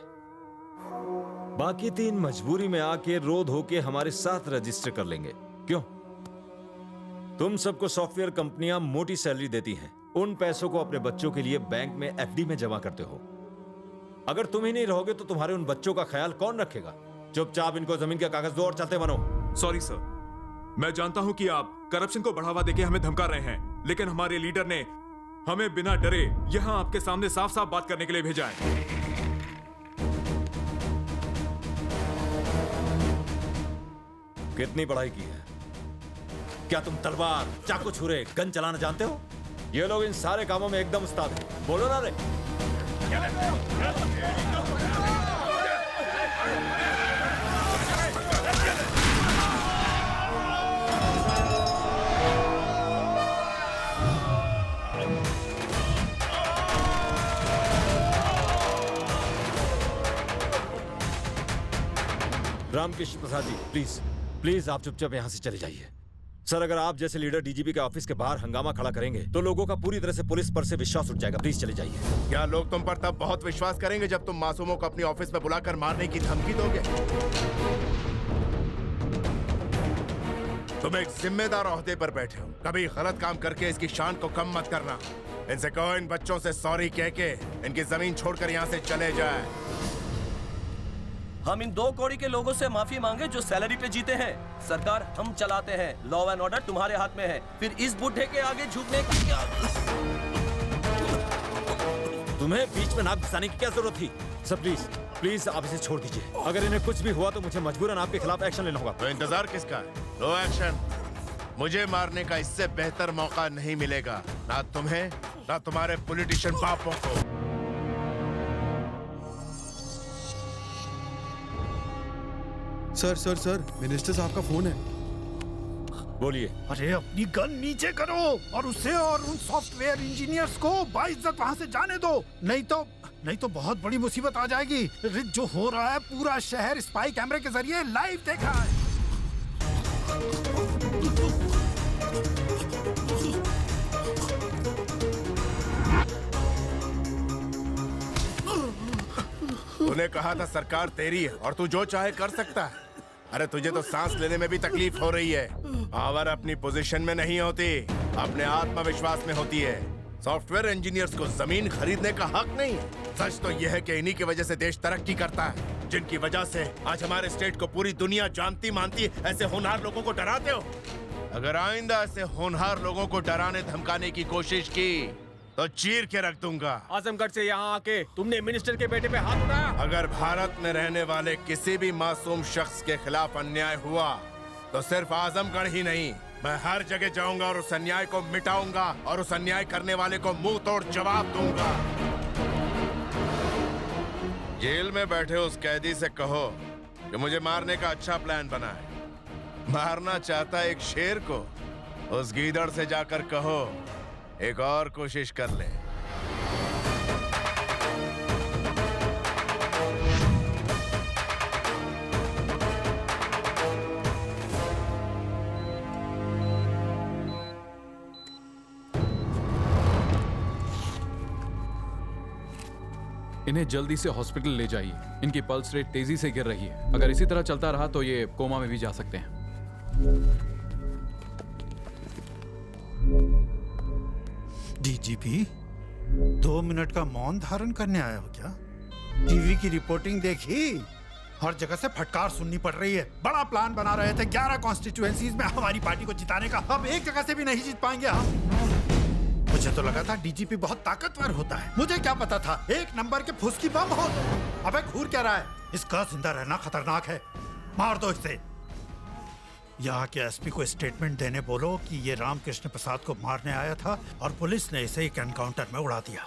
बाकी 3 मजबूरी में आके रोध होके हमारे साथ रजिस्टर कर लेंगे, क्यों? तुम सबको सॉफ्टवेयर कंपनियां मोटी सैलरी देती हैं। उन पैसों को अपने बच्चों के लिए बैंक में एफडी में जमा करते हो। अगर तुम ही नहीं रहोगे तो तुम्हारे उन बच्चों का ख्याल कौन रखेगा? चुपचाप इनको जमीन के कागज दो और चलते बनो। सॉरी सर, मैं जानता हूं कि आप करप्शन को बढ़ावा देके हमें धमका रहे हैं, लेकिन हमारे लीडर ने हमें बिना डरे यहां आपके सामने साफ साफ बात करने के लिए भेजा है। कितनी पढ़ाई की है? क्या तुम तलवार, चाकू, छुरे, गन चलाना जानते हो? ये लोग इन सारे कामों में एकदम उस्ताद हैं। बोलो ना रे। रामकृष्ण प्रसाद जी, प्लीज प्लीज आप चुपचाप यहाँ से चले जाइए। सर, अगर आप जैसे लीडर डीजीपी के ऑफिस के बाहर हंगामा खड़ा करेंगे तो लोगों का पूरी तरह से पुलिस पर से विश्वास उठ जाएगा। प्लीज चले जाइए। क्या लोग तुम पर तब बहुत विश्वास करेंगे जब तुम मासूमों को अपनी ऑफिस में बुलाकर मारने की धमकी दोगे? तुम एक जिम्मेदार ओहदे पर बैठे हो, कभी गलत काम करके इसकी शान को कम मत करना। इनसे कहो इन बच्चों से सॉरी कह के इनकी जमीन छोड़कर यहाँ से चले जाए। हम इन 2 कौड़ी के लोगों से माफी मांगे जो सैलरी पे जीते हैं। सरकार हम चलाते हैं, लॉ एंड ऑर्डर तुम्हारे हाथ में है। फिर इस बुढ़े के आगे झुकने की क्या? तुम्हें बीच में नाक घुसाने की क्या जरूरत थी? सर प्लीज प्लीज आप इसे छोड़ दीजिए। अगर इन्हें कुछ भी हुआ तो मुझे मजबूरन आपके खिलाफ एक्शन लेना होगा। तो इंतजार किसका है? लो एक्शन। मुझे मारने का इससे बेहतर मौका नहीं मिलेगा, ना तुम्हें ना तुम्हारे पॉलिटिशियन बापों को। सर सर सर, मिनिस्टर साहब का फोन है। बोलिए। अरे अपनी गन नीचे करो और उसे और उन सॉफ्टवेयर इंजीनियर्स को बाइज्जत वहां से जाने दो, नहीं तो बहुत बड़ी मुसीबत आ जाएगी। जो हो रहा है पूरा शहर स्पाई कैमरे के जरिए लाइव देख रहा है। तूने कहा था सरकार तेरी है और तू जो चाहे कर सकता है। अरे तुझे तो सांस लेने में भी तकलीफ हो रही है। पावर अपनी पोजीशन में नहीं होती, अपने आत्मविश्वास में होती है। सॉफ्टवेयर इंजीनियर्स को जमीन खरीदने का हक नहीं है। सच तो यह है कि इन्हीं की वजह से देश तरक्की करता है, जिनकी वजह से आज हमारे स्टेट को पूरी दुनिया जानती मानती। ऐसे होनहार लोगों को डराते हो। अगर आइंदा ऐसे होनहार लोगों को डराने धमकाने की कोशिश की तो चीर के रख दूंगा। आजमगढ़ से यहाँ आके तुमने मिनिस्टर के बेटे पे हाथ उठाया। अगर भारत में रहने वाले किसी भी मासूम शख्स के खिलाफ अन्याय हुआ तो सिर्फ आजमगढ़ ही नहीं, मैं हर जगह जाऊंगा और उस अन्याय को मिटाऊंगा और उस अन्याय करने वाले को मुंह तोड़ जवाब दूंगा। जेल में बैठे उस कैदी से कहो कि मुझे मारने का अच्छा प्लान बना है। मारना चाहता एक शेर को, उस गीदड़ से जाकर कहो एक और कोशिश कर ले। इन्हें जल्दी से हॉस्पिटल ले जाइए। इनकी पल्स रेट तेजी से गिर रही है। अगर इसी तरह चलता रहा तो ये कोमा में भी जा सकते हैं। डीजीपी 2 मिनट का मौन धारण करने आया हो क्या? टीवी की रिपोर्टिंग देखी? हर जगह से फटकार सुननी पड़ रही है। बड़ा प्लान बना रहे थे 11 कॉन्स्टिट्यूएंसीज में हमारी पार्टी को जिताने का। अब एक जगह से भी नहीं जीत पाएंगे हम। मुझे तो लगा था डीजीपी बहुत ताकतवर होता है। मुझे क्या पता था एक नंबर के फुसकी बम हो। अबे घूर क्या रहा है? इसका जिंदा रहना खतरनाक है। मार दो इसे। यहाँ के एसपी को स्टेटमेंट देने बोलो कि ये रामकृष्ण प्रसाद को मारने आया था और पुलिस ने इसे एक एनकाउंटर में उड़ा दिया।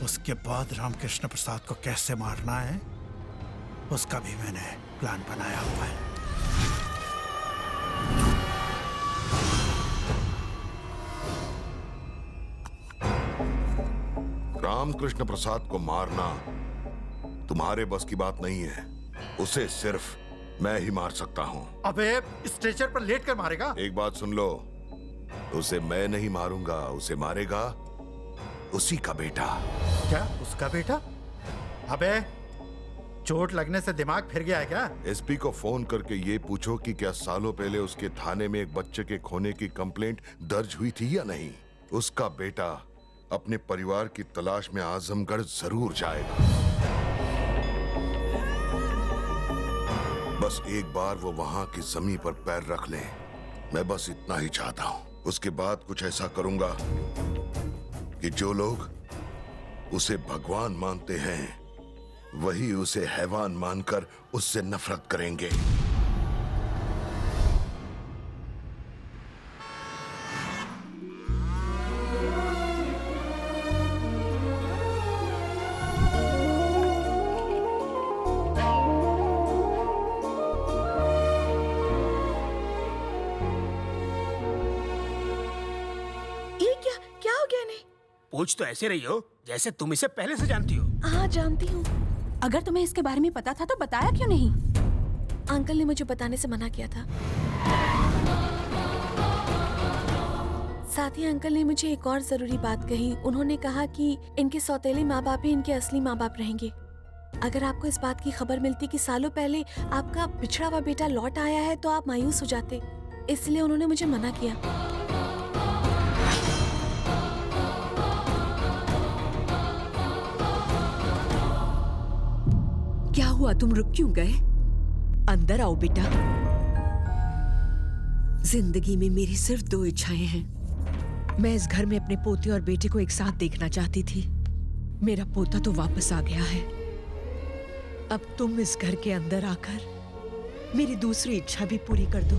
उसके बाद रामकृष्ण प्रसाद को कैसे मारना है उसका भी मैंने प्लान बनाया हुआ है। रामकृष्ण प्रसाद को मारना तुम्हारे बस की बात नहीं है। उसे सिर्फ मैं ही मार सकता हूँ। अबे स्ट्रेचर पर लेट कर मारेगा? एक बात सुन लो, उसे मैं नहीं मारूंगा, उसे मारेगा उसी का बेटा। क्या उसका बेटा? अबे चोट लगने से दिमाग फिर गया है क्या? एसपी को फोन करके ये पूछो कि क्या सालों पहले उसके थाने में एक बच्चे के खोने की कंप्लेंट दर्ज हुई थी या नहीं। उसका बेटा अपने परिवार की तलाश में आजमगढ़ जरूर जाएगा। बस एक बार वो वहां की जमीन पर पैर रख ले, मैं बस इतना ही चाहता हूं। उसके बाद कुछ ऐसा करूंगा कि जो लोग उसे भगवान मानते हैं वही उसे हैवान मानकर उससे नफरत करेंगे। सोच तो ऐसे रही हो जैसे तुम इसे पहले से जानती हो। हाँ जानती हूँ। अगर तुम्हें इसके बारे में पता था तो बताया क्यों नहीं? अंकल ने मुझे बताने से मना किया था। साथ ही अंकल ने मुझे एक और जरूरी बात कही। उन्होंने कहा कि इनके सौतेले माँ बाप ही इनके असली माँ बाप रहेंगे। अगर आपको इस बात की खबर मिलती कि सालों पहले आपका बिछड़ा हुआ बेटा लौट आया है तो आप मायूस हो जाते, इसलिए उन्होंने मुझे मना किया। क्या हुआ, तुम रुक क्यों गए? अंदर आओ बेटा। जिंदगी में मेरी सिर्फ 2 इच्छाएं हैं। मैं इस घर में अपने पोते और बेटे को एक साथ देखना चाहती थी। मेरा पोता तो वापस आ गया है। अब तुम इस घर के अंदर आकर मेरी दूसरी इच्छा भी पूरी कर दो।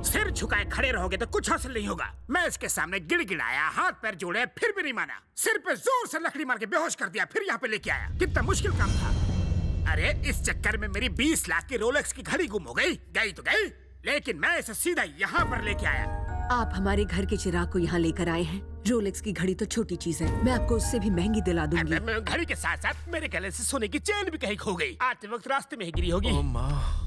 सिर झुकाए खड़े रहोगे तो कुछ हासिल नहीं होगा। मैं इसके सामने गिड़गिड़ाया, हाथ पैर जोड़े, फिर भी नहीं माना। सिर पे जोर से लकड़ी मार के बेहोश कर दिया, फिर यहाँ पे लेके आया। कितना मुश्किल काम था। अरे इस चक्कर में मेरी 20 लाख की रोलेक्स की घड़ी गुम हो गई। गई तो गई, लेकिन मैं इसे सीधा यहाँ पर लेके आया। आप हमारे घर के चिराग को यहाँ लेकर आए हैं। रोलेक्स की घड़ी तो छोटी चीज है, मैं आपको उससे भी महंगी दिला दूंगी। घड़ी के साथ साथ मेरे गले से सोने की चेन भी कहीं खो गई। आते वक्त रास्ते में ही गिरी होगी। ओ माँ।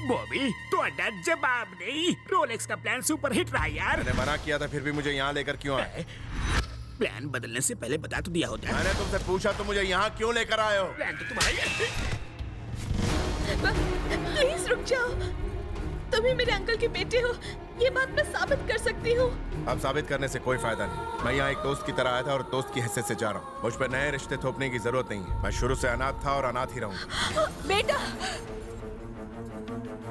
बॉबी तो अड्डा जवाब नहीं। रोलेक्स का प्लान सुपर हिट रहा यार। मैंने मना किया था, फिर भी मुझे यहाँ लेकर क्यों आए? प्लान बदलने से पहले बता तो दिया होता। मैंने तुमसे पूछा तो मुझे यहाँ क्यों लेकर आए हो? प्लान तो तुम्हारा। प्लीज रुक जाओ। तुम ही मेरे अंकल के बेटे हो, ये बात मैं साबित कर सकती हूँ। अब साबित करने से कोई फायदा नहीं। मैं यहाँ एक दोस्त की तरह आया था और दोस्त की हैसियत से जा रहा हूँ। मुझ पर नए रिश्ते थोपने की जरूरत नहीं है। मैं शुरू से अनाथ था और अनाथ ही रहूंगा। बेटा,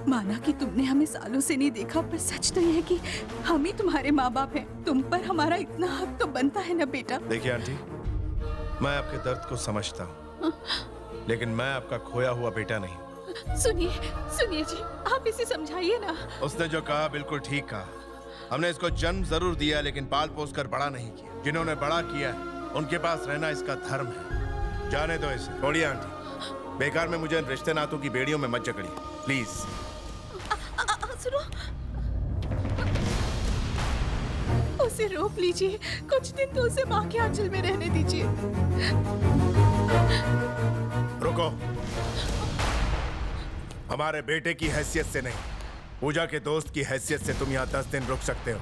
माना कि तुमने हमें सालों से नहीं देखा, पर सच तो यह है कि हम ही तुम्हारे माँ बाप हैं। तुम पर हमारा इतना हक तो बनता है ना बेटा। देखिए आंटी, मैं आपके दर्द को समझता हूँ, लेकिन मैं आपका खोया हुआ बेटा नहीं। सुनिए सुनिए जी, आप इसे समझाइए ना। उसने जो कहा बिल्कुल ठीक कहा। हमने इसको जन्म जरूर दिया, लेकिन पाल पोस कर बड़ा नहीं किया। जिन्होंने बड़ा किया है उनके पास रहना इसका धर्म है। जाने दो इसे। छोड़िए आंटी, बेकार में मुझे रिश्ते नातों की बेड़ियों में मत जकड़िए प्लीज। सुनो, उसे रोक लीजिए। कुछ दिन तो उसे माँ के आंचल में रहने दीजिए। रुको। हमारे बेटे की हैसियत से नहीं, पूजा के दोस्त की हैसियत से तुम यहाँ 10 दिन रुक सकते हो।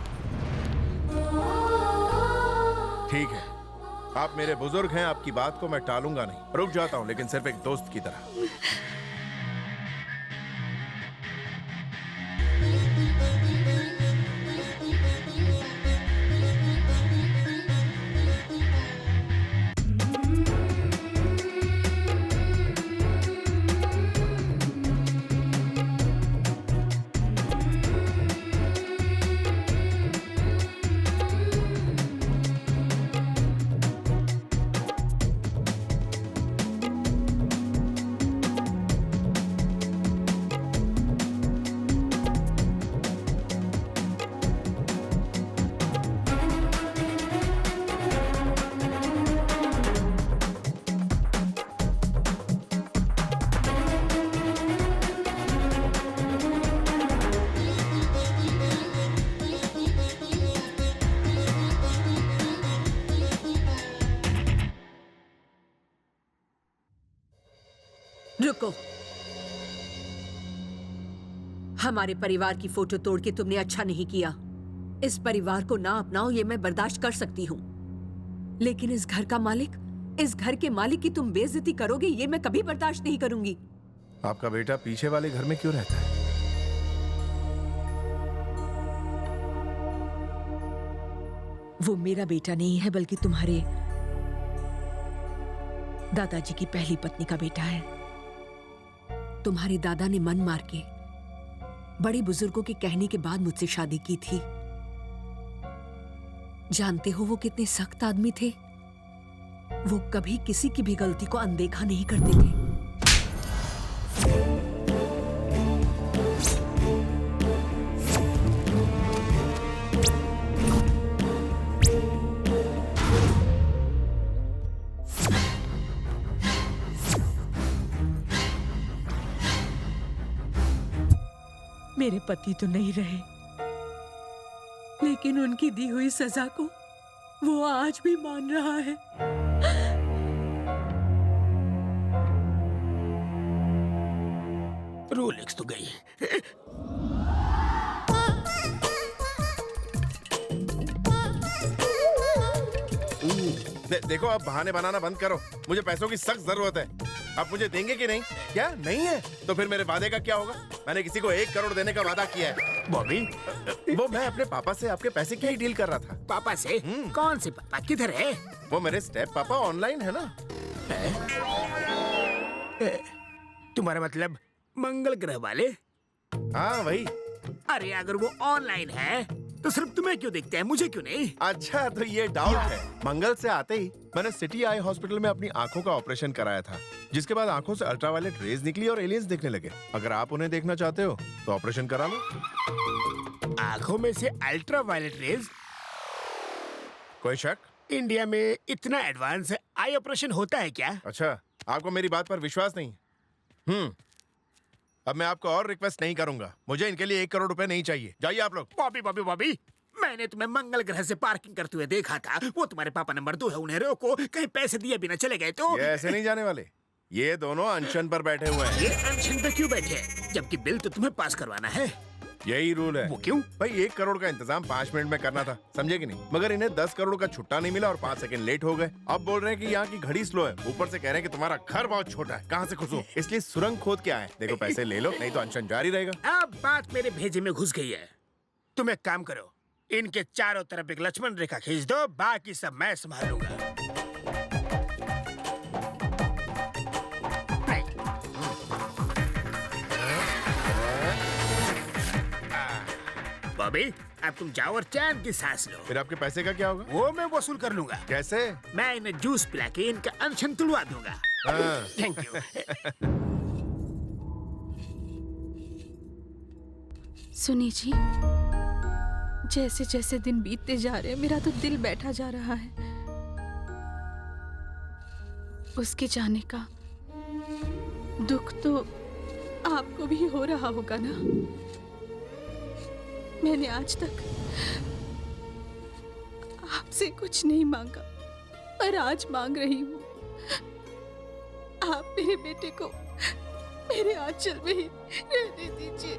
ठीक है, आप मेरे बुजुर्ग हैं, आपकी बात को मैं टालूंगा नहीं। रुक जाता हूँ, लेकिन सिर्फ एक दोस्त की तरह। रुको। हमारे परिवार की फोटो तोड़ के तुमने अच्छा नहीं किया। इस परिवार को ना अपनाओ ये मैं बर्दाश्त कर सकती हूँ, लेकिन इस घर का मालिक, इस घर के मालिक की तुम बेइज्जती करोगे ये मैं कभी बर्दाश्त नहीं करूंगी। आपका बेटा पीछे वाले घर में क्यों रहता है? वो मेरा बेटा नहीं है, बल्कि तुम्हारे दादाजी की पहली पत्नी का बेटा है। तुम्हारे दादा ने मन मार के बड़े बुजुर्गों के कहने के बाद मुझसे शादी की थी। जानते हो वो कितने सख्त आदमी थे? वो कभी किसी की भी गलती को अनदेखा नहीं करते थे। मेरे पति तो नहीं रहे, लेकिन उनकी दी हुई सजा को वो आज भी मान रहा है। रोलेक्स तो गई। देखो, अब बहाने बनाना बंद करो। मुझे पैसों की सख्त जरूरत है। अब मुझे देंगे कि नहीं? क्या नहीं है तो फिर मेरे वादे का क्या होगा? मैंने किसी को 1 करोड़ देने का वादा किया है। बॉबी, वो मैं अपने पापा से आपके पैसे की ही डील कर रहा था। पापा से? कौन से पापा? किधर है? वो मेरे स्टेप पापा ऑनलाइन है ना। तुम्हारा मतलब मंगल ग्रह वाले? हाँ वही। अरे अगर वो ऑनलाइन है तो सिर्फ तुम्हें क्यों दिखते हैं, मुझे क्यों नहीं? अच्छा, तो ये डाउट है। मंगल से आते ही मैंने सिटी आई हॉस्पिटल में अपनी आंखों का ऑपरेशन कराया था, जिसके बाद आंखों से अल्ट्रावायलेट रेज निकली और एलियंस दिखने लगे। अगर आप उन्हें देखना चाहते हो तो ऑपरेशन करा लो। आंखों में से अल्ट्रावायलेट रेज? कोई शक? इंडिया में इतना एडवांस आई ऑपरेशन होता है क्या? अच्छा, आपको मेरी बात पर विश्वास नहीं? अब मैं आपको और रिक्वेस्ट नहीं करूंगा। मुझे इनके लिए 1 करोड़ रुपए नहीं चाहिए। जाइए आप लोग। बॉबी बॉबी बॉबी, मैंने तुम्हें मंगल ग्रह से पार्किंग करते हुए देखा था। वो तुम्हारे पापा नंबर 2 है, उन्हें रोको। कहीं पैसे दिए बिना चले गए तो? ये ऐसे नहीं जाने वाले। ये दोनों अनशन पर बैठे हुए हैं। ये अनशन पे क्यों बैठे हैं? जबकि बिल तो तुम्हें पास करवाना है। यही रूल है। वो क्यों? भाई 1 करोड़ का इंतजाम 5 मिनट में करना था, समझे कि नहीं? मगर इन्हें 10 करोड़ का छुट्टा नहीं मिला और 5 सेकंड लेट हो गए। अब बोल रहे हैं कि यहाँ की घड़ी स्लो है, ऊपर से कह रहे हैं कि तुम्हारा घर बहुत छोटा है। कहाँ से घुसूं? इसलिए सुरंग खोद के आए। देखो, पैसे ले लो, नहीं तो अनशन जारी रहेगा। अब बात मेरे भेजे में घुस गई है। तुम एक काम करो, इनके चारों तरफ एक लक्ष्मण रेखा खींच दो, बाकी सब मैं संभालूंगा। बॉबी, अब तुम जाओ और चैन की सांस लो। फिर आपके पैसे का क्या होगा? वो मैं वसूल कर लूंगा। कैसे? मैं इन्हें जूस पिला के इनका अनशन तुड़वा दूंगा। Thank you. सुनी जी, जैसे जैसे दिन बीतते जा रहे हैं मेरा तो दिल बैठा जा रहा है। उसके जाने का दुख तो आपको भी हो रहा होगा ना? मैंने आज तक आपसे कुछ नहीं मांगा, पर आज मांग रही हूँ। आप मेरे बेटे को मेरे आंचल में ही रहने दीजिए।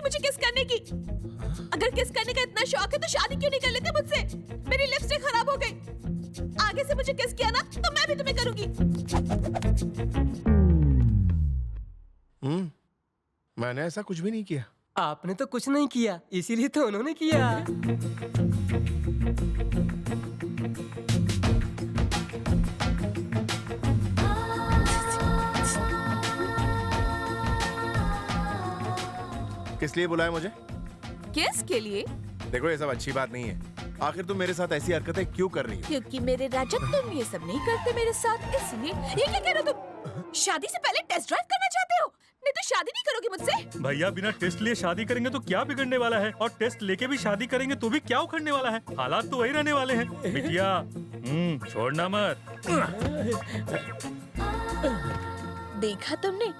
मुझे किस करने की? अगर किस करने का इतना शौक है तो शादी क्यों नहीं कर लेते मुझसे? मेरी लिपस्टिक खराब हो गई। आगे से मुझे किस किया ना तो मैं भी तुम्हें करूंगी। मैंने ऐसा कुछ भी नहीं किया। आपने तो कुछ नहीं किया, इसीलिए तो उन्होंने किया। किस लिए बुलाया मुझे? किस के लिए? देखो, ये सब अच्छी बात नहीं है। आखिर तुम मेरे साथ ऐसी हरकतें क्यों कर रही हो? क्योंकि मेरे राजा तुम ये सब नहीं करते मेरे साथ, इसलिए। ये क्या कह रहे हो तुम? शादी से पहले टेस्ट ड्राइव करना चाहते हो? नहीं तो शादी नहीं करोगे मुझसे? भैया, बिना टेस्ट लिए शादी करेंगे तो क्या बिगड़ने वाला है? और टेस्ट लेके भी शादी करेंगे तो भी क्या उखड़ने वाला है? हालात तो वही रहने वाले हैं। बिटिया, छोड़ना मत। देखा तुमने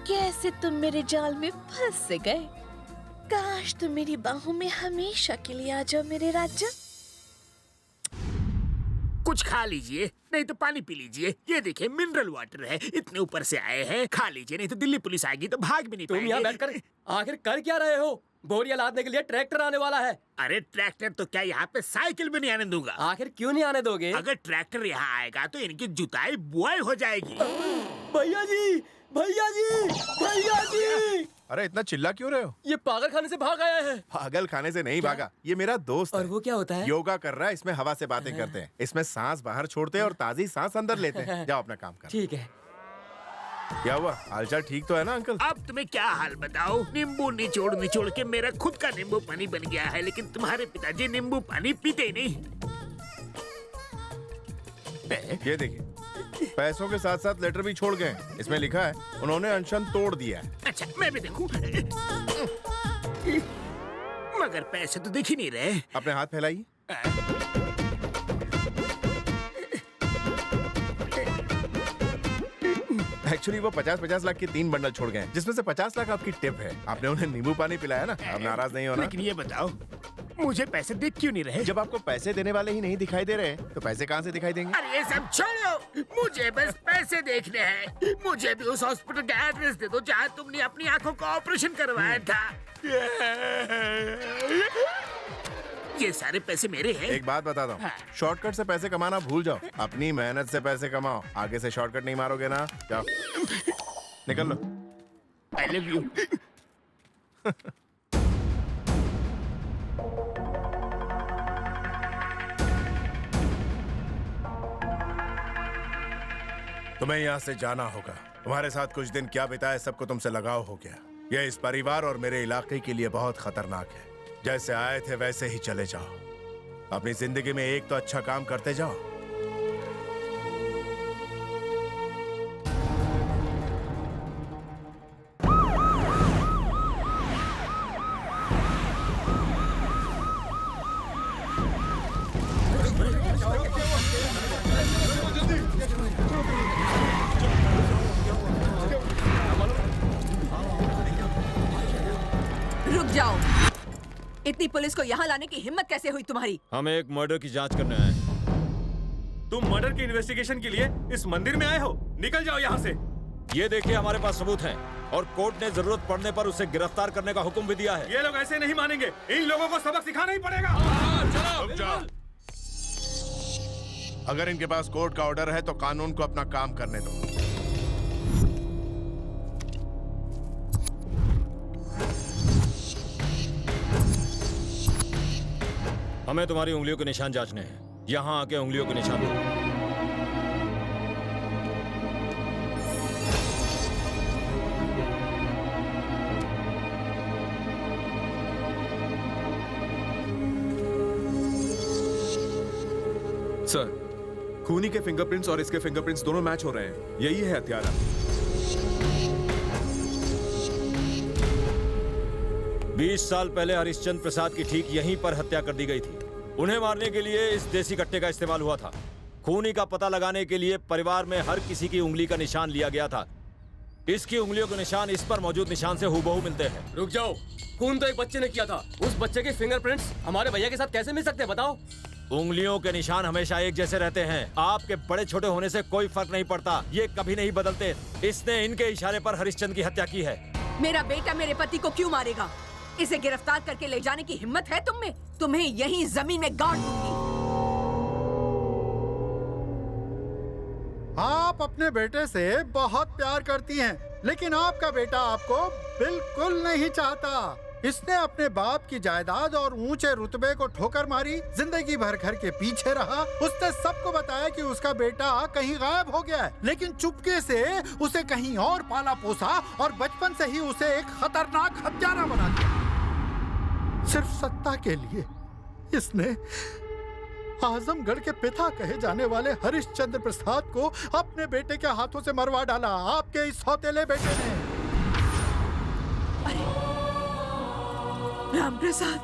कैसे तुम मेरे जाल में फंस गए? काश तुम मेरी बाहों में हमेशा के लिए आ जाओ मेरे राजा। कुछ खा लीजिए, नहीं तो पानी पी लीजिए। ये देखिए, मिनरल वाटर है। इतने ऊपर से आए हैं, खा लीजिए, नहीं तो दिल्ली पुलिस आएगी तो भाग भी नहीं पाएंगे। तुम यहाँ बैठकर आखिर कर क्या रहे हो? बोरियां लादने के लिए ट्रैक्टर आने वाला है। अरे ट्रैक्टर तो क्या, यहाँ पे साइकिल भी नहीं आने दूंगा। आखिर क्यों नहीं आने दोगे? अगर ट्रैक्टर यहाँ आएगा तो इनकी जुताई बुआई हो जाएगी। भैया जी, भैया जी, भैया जी! अरे इतना चिल्ला क्यों रहे हो? ये पागल खाने से भाग आया है। पागल खाने से नहीं भागा, ये मेरा दोस्त है। और वो क्या होता है? योगा कर रहा है, इसमें हवा से बातें करते हैं। इसमें सांस बाहर छोड़ते हैं और ताजी सांस अंदर लेते हैं। जाओ अपना काम कर। ठीक है। क्या हुआ, हालचाल ठीक तो है ना अंकल? अब तुम्हें क्या हाल बताओ? नींबू निचोड़ निचोड़ के मेरा खुद का नींबू पानी बन गया है, लेकिन तुम्हारे पिताजी नींबू पानी पीते ही नहीं। ये देखिए, पैसों के साथ साथ लेटर भी छोड़ गए। इसमें लिखा है उन्होंने अनशन तोड़ दिया है। अच्छा, मैं भी देखूं। मगर पैसे तो दिख ही नहीं रहे। अपने हाथ फैलाइए। एक्चुअली वो 50-50 लाख के 3 बंडल छोड़ गए, जिसमें से 50 लाख आपकी टिप है। आपने उन्हें नींबू पानी पिलाया ना, अब नाराज नहीं होना। लेकिन ये बताओ, मुझे पैसे दिख क्यों नहीं रहे? जब आपको पैसे देने वाले ही नहीं दिखाई दे रहे, तो पैसे कहाँ से दिखाई देंगे? अरे ये सब छोड़ो, मुझे बस पैसे देखने हैं। मुझे भी उस हॉस्पिटल का एड्रेस दे दो जहाँ तुमने अपनी आंखों का ऑपरेशन करवाया था। ये सारे पैसे मेरे हैं। एक बात बताता हूँ, शॉर्टकट से पैसे कमाना भूल जाओ, अपनी मेहनत से पैसे कमाओ। आगे से शॉर्टकट नहीं मारोगे ना, जाओ निकल लो। I love you। तुम्हें यहाँ से जाना होगा। तुम्हारे साथ कुछ दिन क्या बिताए सबको तुमसे लगाव हो गया। यह इस परिवार और मेरे इलाके के लिए बहुत खतरनाक है। जैसे आए थे वैसे ही चले जाओ। अपनी जिंदगी में एक तो अच्छा काम करते जाओ। रुक जाओ। इतनी पुलिस को यहाँ लाने की हिम्मत कैसे हुई तुम्हारी? हमें एक मर्डर की जांच करने आए। तुम मर्डर की इन्वेस्टिगेशन के लिए इस मंदिर में आए हो? निकल जाओ यहाँ से। ये देखिए, हमारे पास सबूत हैं और कोर्ट ने जरूरत पड़ने पर उसे गिरफ्तार करने का हुक्म भी दिया है। ये लोग ऐसे नहीं मानेंगे, इन लोगों को सबक सिखाना ही पड़ेगा। अगर इनके पास कोर्ट का ऑर्डर है तो कानून को अपना काम करने दो। हमें तुम्हारी उंगलियों के निशान जांचने हैं। यहाँ आके उंगलियों के निशान दो। सर, खूनी के फिंगरप्रिंट्स और इसके फिंगरप्रिंट्स दोनों मैच हो रहे हैं। यही है हत्यारा। 20 साल पहले हरिश्चंद्र प्रसाद की ठीक यहीं पर हत्या कर दी गई थी। उन्हें मारने के लिए इस देसी कट्टे का इस्तेमाल हुआ था। खूनी का पता लगाने के लिए परिवार में हर किसी की उंगली का निशान लिया गया था। इसकी उंगलियों के निशान इस पर मौजूद निशान से हूबहू मिलते हैं। रुक जाओ, खून तो एक बच्चे ने किया था। उस बच्चे के फिंगरप्रिंट्स हमारे भैया के साथ कैसे मिल सकते हैं, बताओ? उंगलियों के निशान हमेशा एक जैसे रहते हैं। आपके बड़े छोटे होने से कोई फर्क नहीं पड़ता, ये कभी नहीं बदलते। इसने इनके इशारे पर हरिश्चंद्र की हत्या की है। मेरा बेटा मेरे पति को क्यों मारेगा? इसे गिरफ्तार करके ले जाने की हिम्मत है तुम में? तुम्हें यहीं जमीन में गाड़ दूंगी। आप अपने बेटे से बहुत प्यार करती हैं, लेकिन आपका बेटा आपको बिल्कुल नहीं चाहता। इसने अपने बाप की जायदाद और ऊंचे रुतबे को ठोकर मारी, जिंदगी भर घर के पीछे रहा। उसने सबको बताया कि उसका बेटा कहीं गायब हो गया है, लेकिन चुपके से उसे कहीं और पाला पोसा और बचपन से ही उसे एक खतरनाक हत्यारा बना दिया। सिर्फ सत्ता के लिए इसने आजमगढ़ के पिता कहे जाने वाले हरिश्चंद्र प्रसाद को अपने बेटे के हाथों से मरवा डाला। आपके इस सौतेले बेटे ने। राम प्रसाद,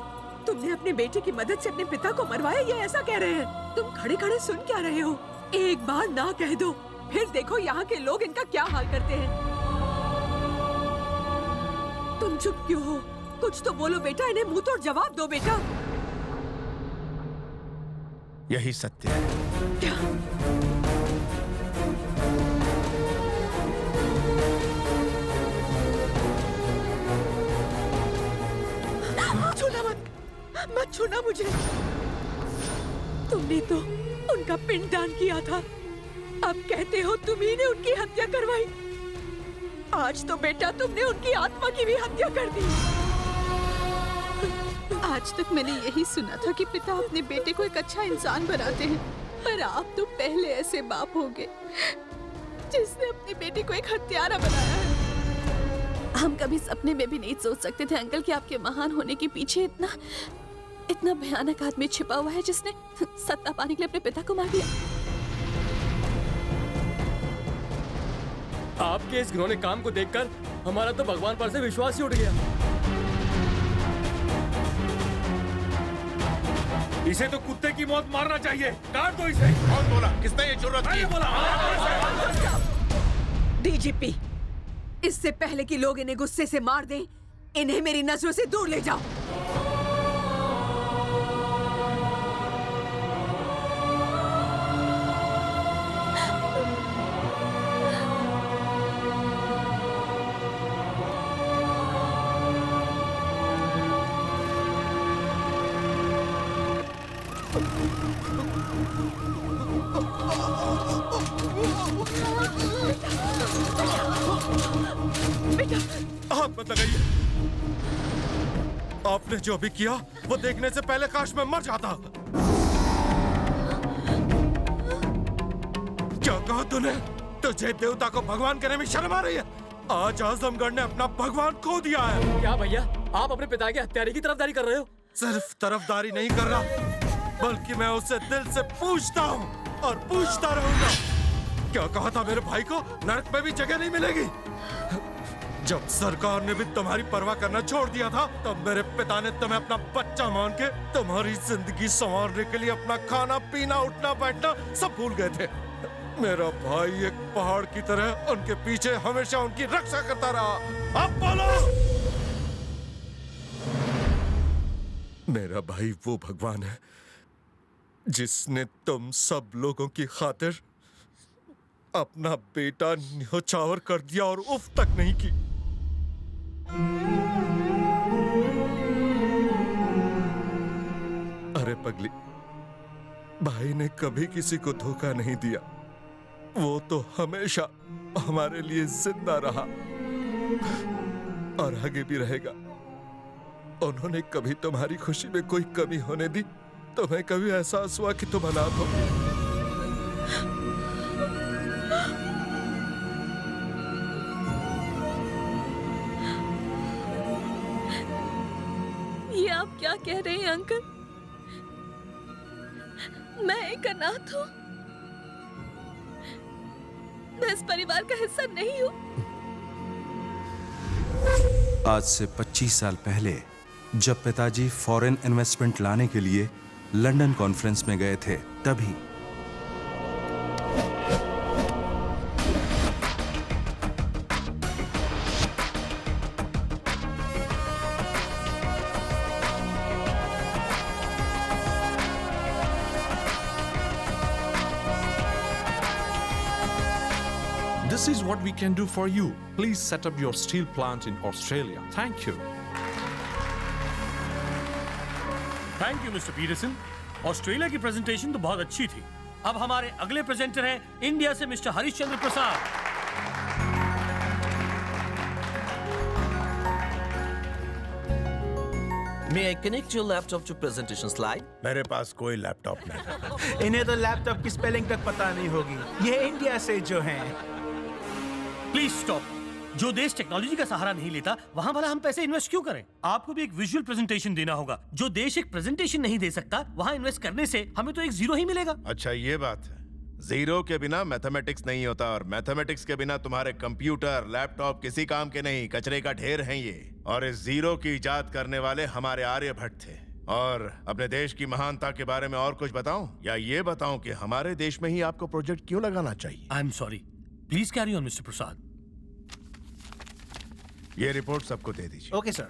तुमने अपने बेटे की मदद से अपने पिता को मरवाया, ये ऐसा कह रहे हैं? तुम खड़े खड़े सुन क्या रहे हो? एक बार ना कह दो, फिर देखो यहाँ के लोग इनका क्या हाल करते हैं। तुम चुप क्यों हो? कुछ तो बोलो बेटा, इन्हें मुंह तोड़ जवाब दो बेटा। यही सत्य है। क्या? छूना मत छूना मुझे। तुमने तो उनका पिंडदान किया था अब कहते हो तुम्ही ने उनकी हत्या करवाई। आज तो बेटा तुमने उनकी आत्मा की भी हत्या कर दी। आज तक मैंने यही सुना था कि पिता अपने बेटे को एक अच्छा इंसान बनाते हैं, पर आप तो पहले ऐसे बाप होंगे जिसने अपने बेटे को एक हत्यारा बनाया है। हम कभी सपने में भी नहीं सोच सकते थे अंकल कि आपके महान होने के पीछे इतना भयानक आदमी छिपा हुआ है जिसने सत्ता पाने के लिए अपने पिता को मार दिया। आपके इस घिनौने काम को देखकर हमारा तो भगवान पर से विश्वास ही उठ गया। इसे तो कुत्ते की मौत मारना चाहिए। काट दो इसे। कौन बोला? किसने ये जुर्रत की? डीजीपी, इससे पहले कि लोग इन्हें गुस्से से मार दें, इन्हें मेरी नजरों से दूर ले जाओ। हाथ मत लगाइए। आपने जो भी किया वो देखने से पहले काश मैं मर जाता। क्या कहा तूने? तुझे देवता को भगवान कहने में शर्म आ रही है? आज आजमगढ़ ने अपना भगवान खो दिया है। क्या भैया, आप अपने पिता के हत्यारे की तरफदारी कर रहे हो? सिर्फ तरफदारी नहीं कर रहा, बल्कि मैं उससे दिल से पूछता हूँ और पूछता रहूंगा। क्या कहा था मेरे भाई को? नरक में भी जगह नहीं मिलेगी। जब सरकार ने भी तुम्हारी परवाह करना छोड़ दिया था, तब मेरे पिता ने तुम्हें अपना बच्चा मान के तुम्हारी जिंदगी संवारने के लिए अपना खाना पीना उठना बैठना सब भूल गए थे। मेरा भाई एक पहाड़ की तरह उनके पीछे हमेशा उनकी रक्षा करता रहा। अब बोलो। मेरा भाई वो भगवान है जिसने तुम सब लोगों की खातिर अपना बेटा न्योछावर कर दिया और उफ तक नहीं की। अरे पगली, भाई ने कभी किसी को धोखा नहीं दिया। वो तो हमेशा हमारे लिए जिंदा रहा और आगे भी रहेगा। उन्होंने कभी तुम्हारी खुशी में कोई कमी होने दी? तुम्हें कभी एहसास हुआ कि तुम अनाथ हो? ये आप क्या कह रहे हैं अंकल? मैं एक अनाथ हूँ? मैं इस परिवार का हिस्सा नहीं हूँ? आज से 25 साल पहले जब पिताजी फॉरेन इन्वेस्टमेंट लाने के लिए लंदन कॉन्फ्रेंस में गए थे, तभी This is what we can do for you. Please set up your steel plant in Australia. Thank you. Thank you mister Peterson. Australia की प्रेजेंटेशन तो बहुत अच्छी थी। अब हमारे अगले प्रेजेंटर हैं इंडिया से mister Harishchandra Prasad. May I connect your laptop to presentation slide? मेरे पास कोई लैपटॉप नहीं। इन्हें तो लैपटॉप की स्पेलिंग तक पता नहीं होगी। ये इंडिया से जो हैं। Please stop. जो देश टेक्नोलॉजी का सहारा नहीं लेता, वहां भला हम पैसे इन्वेस्ट क्यों करें? आपको भी एक विजुअल प्रेजेंटेशन देना होगा। जो देश एक प्रेजेंटेशन नहीं दे सकता, वहां इन्वेस्ट करने से हमें तो एक जीरो ही मिलेगा। अच्छा, ये बात है। जीरो के बिना मैथमेटिक्स नहीं होता, और मैथमेटिक्स के बिना तुम्हारे कंप्यूटर लैपटॉप किसी काम के नहीं, कचरे का ढेर हैं ये। और इस जीरो की इजाद करने वाले हमारे आर्यभट्ट थे। और अपने देश की महानता के बारे में और कुछ बताऊं, या ये बताऊं कि हमारे देश में ही आपको प्रोजेक्ट क्यों लगाना चाहिए? I am sorry, please carry on mister Prasad. ये रिपोर्ट सबको दे दीजिए। Okay sir.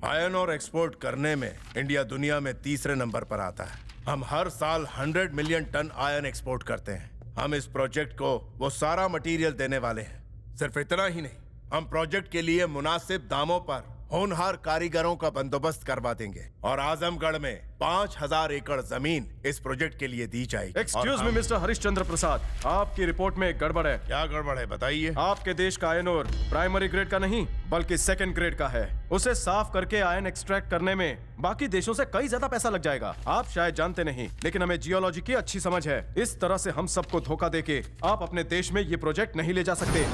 आयरन और एक्सपोर्ट करने में इंडिया दुनिया में तीसरे नंबर पर आता है। हम हर साल 100 मिलियन टन आयरन एक्सपोर्ट करते हैं। हम इस प्रोजेक्ट को वो सारा मटेरियल देने वाले हैं। सिर्फ इतना ही नहीं, हम प्रोजेक्ट के लिए मुनासिब दामों पर होनहार कारीगरों का बंदोबस्त करवा देंगे और आजमगढ़ में 5000 एकड़ जमीन इस प्रोजेक्ट के लिए दी जाएगी। एक्सक्यूज मी मिस्टर हरिश्चंद्र प्रसाद, आपकी रिपोर्ट में एक गड़बड़ है। क्या गड़बड़ है बताइए। आपके देश का आयन और प्राइमरी ग्रेड का नहीं बल्कि सेकंड ग्रेड का है। उसे साफ करके आयन एक्सट्रैक्ट करने में बाकी देशों से कई ज्यादा पैसा लग जाएगा। आप शायद जानते नहीं, लेकिन हमें जियोलॉजी की अच्छी समझ है। इस तरह से हम सबको धोखा देके आप अपने देश में ये प्रोजेक्ट नहीं ले जा सकते।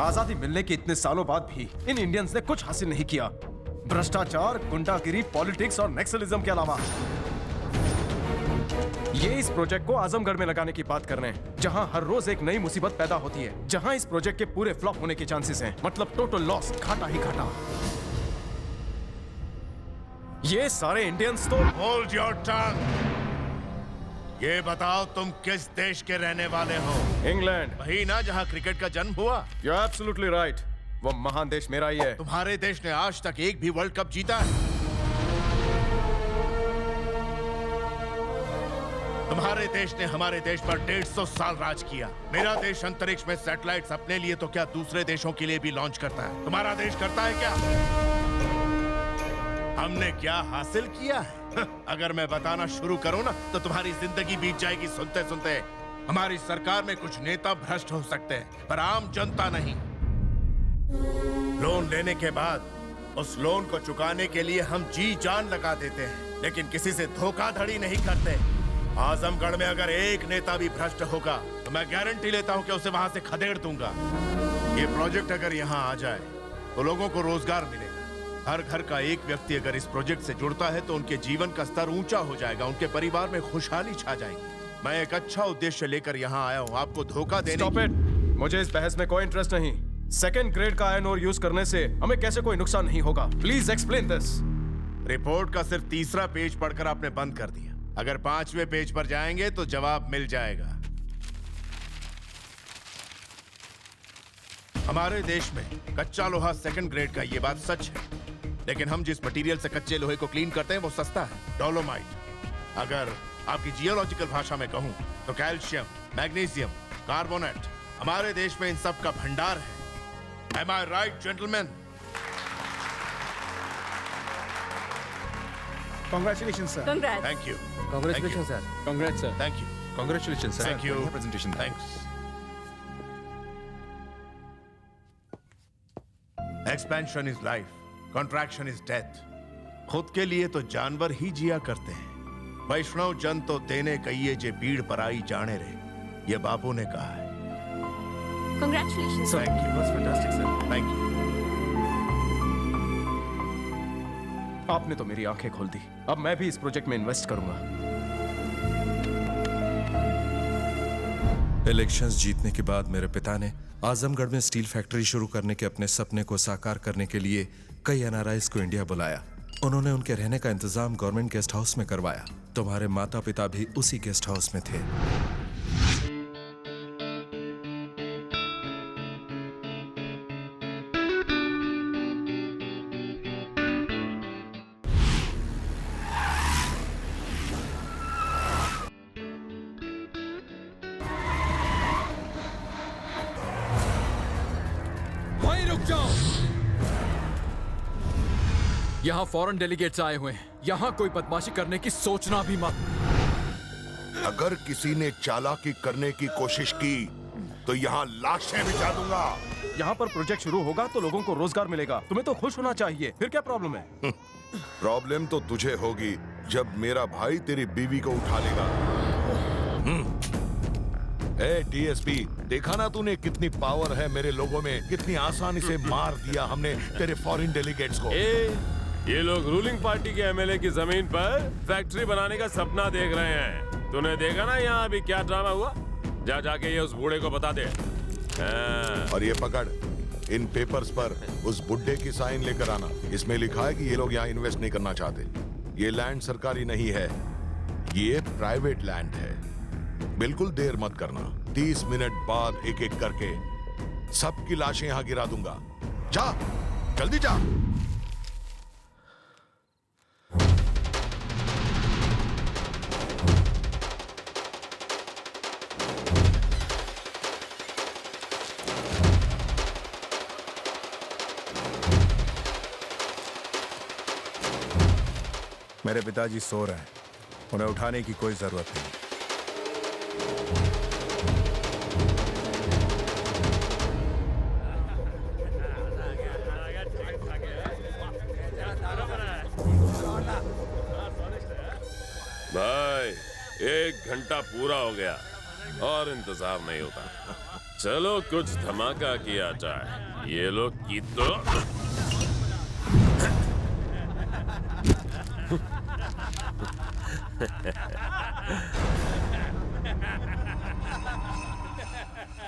आजादी मिलने के इतने सालों बाद भी इन इंडियंस ने कुछ हासिल नहीं किया, भ्रष्टाचार, गुंडागिरी, पॉलिटिक्स और नक्सलिज्म के अलावा। ये इस प्रोजेक्ट को आजमगढ़ में लगाने की बात कर रहे हैं, जहां हर रोज एक नई मुसीबत पैदा होती है, जहां इस प्रोजेक्ट के पूरे फ्लॉप होने के चांसेस हैं, मतलब टोटल लॉस, घाटा ही घाटा। ये सारे इंडियंस तो होल्ड योर टंग। ये बताओ तुम किस देश के रहने वाले हो? इंग्लैंड। वही ना जहां क्रिकेट का जन्म हुआ? You're absolutely right. वो महान देश मेरा ही है। तुम्हारे देश ने आज तक एक भी वर्ल्ड कप जीता है? तुम्हारे देश ने हमारे देश पर 150 साल राज किया। मेरा देश अंतरिक्ष में सैटेलाइट्स अपने लिए तो क्या दूसरे देशों के लिए भी लॉन्च करता है। तुम्हारा देश करता है क्या? हमने क्या हासिल किया है? अगर मैं बताना शुरू करूं ना तो तुम्हारी जिंदगी बीत जाएगी सुनते सुनते। हमारी सरकार में कुछ नेता भ्रष्ट हो सकते हैं, पर आम जनता नहीं। लोन लेने के बाद उस लोन को चुकाने के लिए हम जी जान लगा देते हैं, लेकिन किसी से धोखाधड़ी नहीं करते। आजमगढ़ में अगर एक नेता भी भ्रष्ट होगा तो मैं गारंटी लेता हूं कि उसे वहां से खदेड़ दूंगा। ये प्रोजेक्ट अगर यहाँ आ जाए तो लोगों को रोजगार मिलेगा। हर घर का एक व्यक्ति अगर इस प्रोजेक्ट से जुड़ता है तो उनके जीवन का स्तर ऊंचा हो जाएगा, उनके परिवार में खुशहाली छा जाएगी। मैं एक अच्छा उद्देश्य लेकर यहाँ आया हूँ, आपको धोखा देने। Stop it! मुझे इस बहस में कोई इंटरेस्ट नहीं। सेकंड ग्रेड का आयन और यूज करने से हमें कैसे कोई नुकसान नहीं होगा। Please explain this. रिपोर्ट का सिर्फ तीसरा पेज पढ़कर आपने बंद कर दिया। अगर 5वें पेज पर जाएंगे तो जवाब मिल जाएगा। हमारे देश में कच्चा लोहा सेकंड ग्रेड का, ये बात सच है, लेकिन हम जिस मटेरियल से कच्चे लोहे को क्लीन करते हैं वो सस्ता है, डोलोमाइट। अगर आपकी जियोलॉजिकल भाषा में कहूं तो कैल्शियम, मैग्नीशियम, कार्बोनेट हमारे देश में इन सब का भंडार है। Am I right, gentlemen? Congratulations, sir. Congrats. Thank you. Congratulations, Thank sir. Congrats, sir. Thank you. Congratulations, sir. Thank you. बढ़िया presentation था। Thanks. Expansion is life. Contraction is death. खुद के लिए तो जानवर ही जिया करते हैं। वैष्णव जन तो तेने कहिए जे पीड़ पर आई जाने रे, ये बापू ने कहा है। Congratulations. Thank you. That's fantastic, sir. Thank you. आपने तो मेरी आंखें खोल दी। अब मैं भी इस प्रोजेक्ट में इन्वेस्ट करूंगा। इलेक्शंस जीतने के बाद मेरे पिता ने आजमगढ़ में स्टील फैक्ट्री शुरू करने के अपने सपने को साकार करने के लिए कई एनआरआईज को इंडिया बुलाया। उन्होंने उनके रहने का इंतजाम गवर्नमेंट गेस्ट हाउस में करवाया। तुम्हारे माता पिता भी उसी गेस्ट हाउस में थे। वहीं रुक जाओ। यहाँ फॉरेन डेलीगेट्स आए हुए हैं। यहाँ कोई बदमाशी करने की सोचना भी मत। अगर किसी ने चालाकी करने की कोशिश की तो यहाँ लाशें बिछा दूंगा। यहाँ पर प्रोजेक्ट शुरू होगा तो लोगों को रोजगार मिलेगा। तुम्हें तो खुश होना चाहिए। फिर क्या प्रॉब्लम है? प्रॉब्लम तो तुझे होगी जब मेरा भाई तेरी बीवी को उठा लेगा। ए डीएसपी, देखा ना तूने कितनी पावर है मेरे लोगों में, कितनी आसानी से मार दिया हमने तेरे फॉरेन डेलीगेट्स को। ये लोग रूलिंग पार्टी के एमएलए की जमीन पर फैक्ट्री बनाने का सपना देख रहे हैं। तूने देखा ना यहाँ अभी क्या ड्रामा हुआ? जा जाके ये उस बूढ़े को बता दे। और ये पकड़, इन पेपर्स पर उस बुड्ढे की साइन लेकर आना। इसमें लिखा है कि ये लोग यहाँ इन्वेस्ट नहीं करना चाहते। ये लैंड सरकारी नहीं है, ये प्राइवेट लैंड है। बिल्कुल देर मत करना। 30 मिनट बाद एक एक करके सबकी लाशें यहाँ गिरा दूंगा। जा, जल्दी जा। मेरे पिताजी सो रहे हैं, उन्हें उठाने की कोई जरूरत नहीं। भाई 1 घंटा पूरा हो गया और इंतजार नहीं होता। चलो कुछ धमाका किया जाए। ये लोग की तो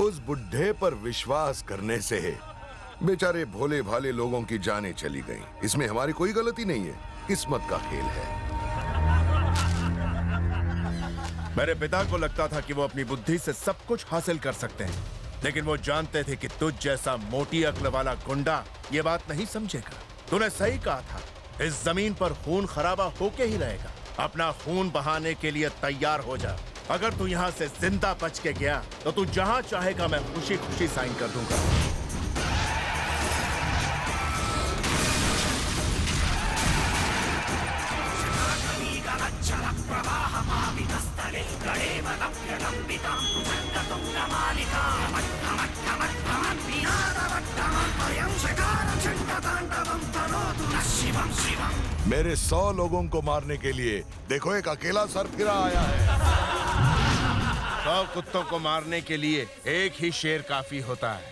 उस बुढ़े पर विश्वास करने से बेचारे भोले भाले लोगों की जानें चली गईं। इसमें हमारी कोई गलती नहीं है, किस्मत का खेल है। मेरे पिता को लगता था कि वो अपनी बुद्धि से सब कुछ हासिल कर सकते हैं, लेकिन वो जानते थे कि तुझ जैसा मोटी अक्ल वाला गुंडा ये बात नहीं समझेगा। तूने सही कहा था, इस जमीन पर खून खराबा होके ही रहेगा। अपना खून बहाने के लिए तैयार हो जा। अगर तू यहाँ से जिंदा बच के गया तो तू जहाँ चाहेगा मैं खुशी खुशी साइन कर दूंगा। मेरे 100 लोगों को मारने के लिए देखो एक अकेला सरफिरा आया है। 100 कुत्तों को मारने के लिए एक ही शेर काफी होता है।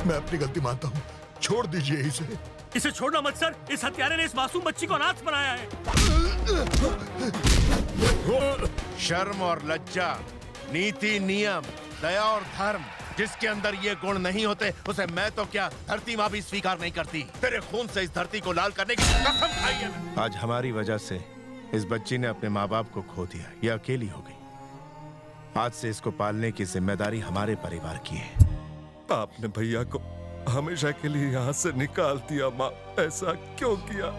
मैं अपनी गलती मानता हूँ, छोड़ दीजिए इसे। इसे छोड़ना मत सर, इस हत्यारे ने इस मासूम बच्ची को अनाथ बनाया है। शर्म और लज्जा, नीति नियम, दया और धर्म, जिसके अंदर ये गुण नहीं होते उसे मैं तो क्या धरती माँ भी स्वीकार नहीं करती। तेरे खून से इस धरती को लाल करने की कसम खाई है। आज हमारी वजह से इस बच्ची ने अपने माँ बाप को खो दिया, ये अकेली हो गई। आज से इसको पालने की जिम्मेदारी हमारे परिवार की है। आपने भैया को हमेशा के लिए यहाँ से निकाल दिया माँ, ऐसा क्यों किया?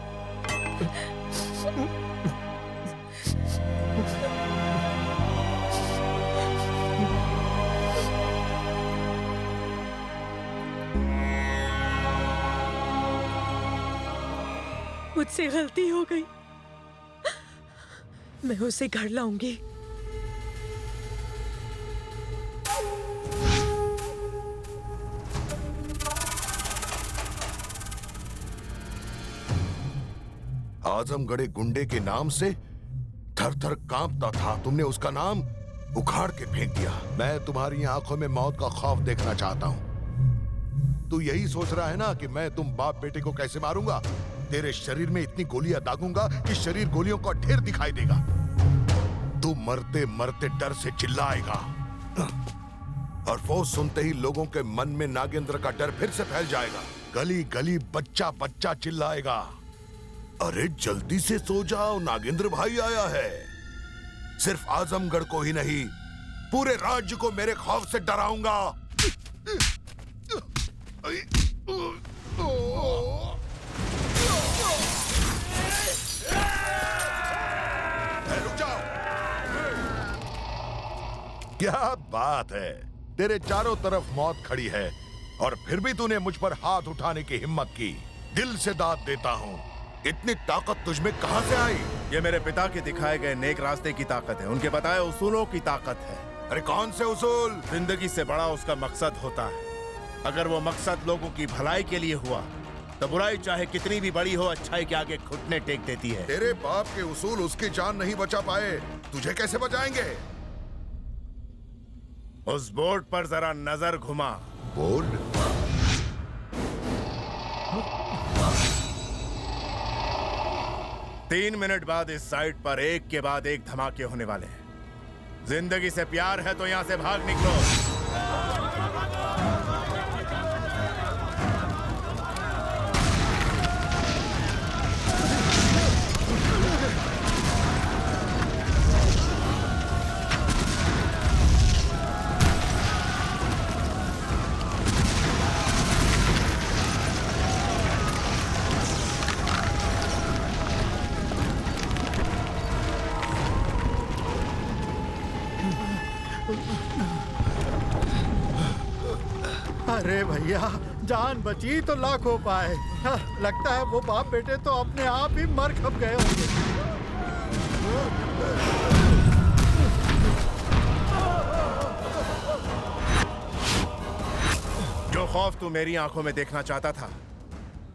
मुझसे गलती हो गई, मैं उसे घर लाऊंगी। आजमगढ़े गुंडे के नाम से थर थर कांपता था, तुमने उसका नाम उखाड़ के फेंक दिया। मैं तुम्हारी आंखों में मौत का खौफ देखना चाहता हूं। तू यही सोच रहा है ना कि मैं तुम बाप बेटे को कैसे मारूंगा? तेरे शरीर में इतनी गोलियां दागूंगा कि शरीर गोलियों का ढेर दिखाई देगा। तू मरते मरते डर से चिल्लाएगा और वो सुनते ही लोगों के मन में नागेंद्र का डर फिर से फैल जाएगा। गली गली बच्चा बच्चा चिल्लाएगा, अरे जल्दी से सो जाओ, नागेंद्र भाई आया है। सिर्फ आजमगढ़ को ही नहीं, पूरे राज्य को मेरे खौफ से डराऊंगा। रुक जाओ। क्या बात है, तेरे चारों तरफ मौत खड़ी है और फिर भी तूने मुझ पर हाथ उठाने की हिम्मत की। दिल से दाद देता हूँ, इतनी ताकत तुझमें कहां से आई? ये मेरे पिता के दिखाए गए नेक रास्ते की ताकत है, उनके बताए उसूलों की ताकत है। अरे कौन से उसूल? जिंदगी से बड़ा उसका मकसद होता है। अगर वो मकसद लोगों की भलाई के लिए हुआ तो बुराई चाहे कितनी भी बड़ी हो अच्छाई के आगे घुटने टेक देती है। तेरे बाप के उसूल उसकी जान नहीं बचा पाए, तुझे कैसे बचाएंगे? उस बोर्ड पर जरा नजर घुमा। बोर्ड? 3 मिनट बाद इस साइट पर एक के बाद एक धमाके होने वाले हैं। जिंदगी से प्यार है तो यहां से भाग निकलो। अरे भैया, जान बची तो लाखों पाए। हाँ, लगता है वो बाप बेटे तो अपने आप ही मर खप गए होंगे। जो खौफ तू मेरी आंखों में देखना चाहता था,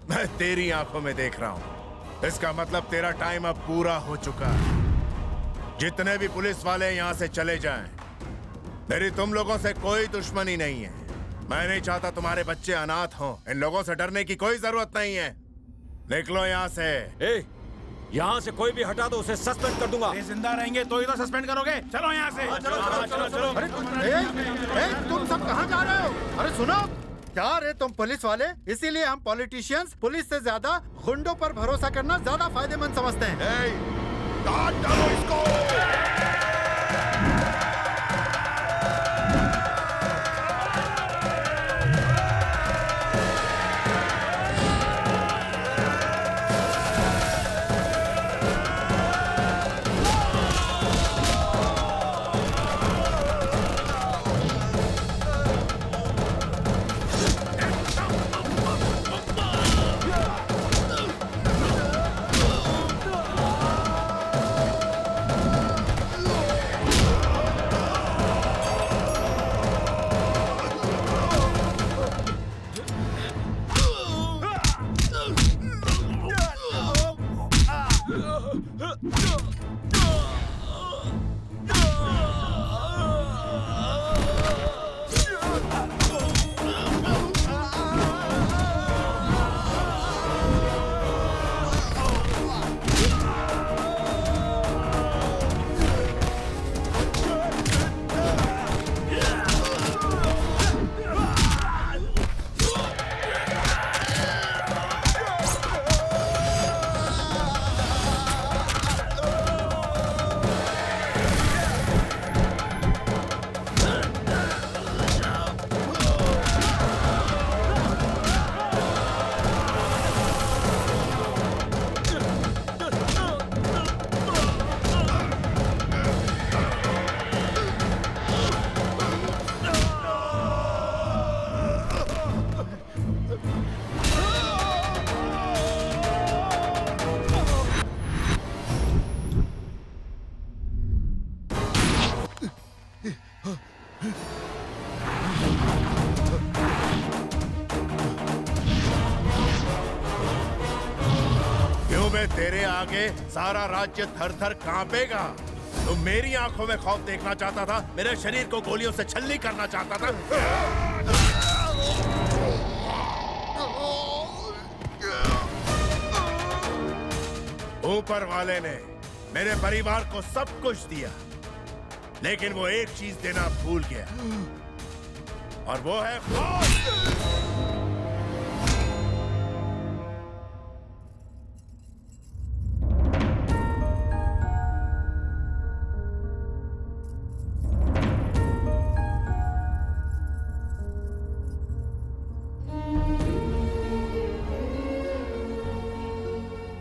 मैं तेरी आंखों में देख रहा हूं। इसका मतलब तेरा टाइम अब पूरा हो चुका है। जितने भी पुलिस वाले यहाँ से चले जाएं, मेरी तुम लोगों से कोई दुश्मनी नहीं है। मैं नहीं चाहता तुम्हारे बच्चे अनाथ हों। इन लोगों से डरने की कोई जरूरत नहीं है। निकलो यहाँ से। यहाँ से कोई भी हटा दो उसे सस्पेंड कर दूंगा। जिंदा रहेंगे तो ही तो सस्पेंड करोगे। चलो यहाँ से। चलो। अरे तुम सब कहाँ जा रहे हो? अरे सुनो, क्या रे तुम पुलिस वाले? इसीलिए हम पॉलिटिशियंस पुलिस से ज्यादा गुंडों पर भरोसा करना ज्यादा फायदेमंद समझते हैं। काट डालो इसको। तेरे आगे सारा राज्य थर थर कांपेगा। तो मेरी आंखों में खौफ देखना चाहता था, मेरे शरीर को गोलियों से छलनी करना चाहता था। ऊपर वाले ने मेरे परिवार को सब कुछ दिया, लेकिन वो एक चीज देना भूल गया, और वो है खौफ।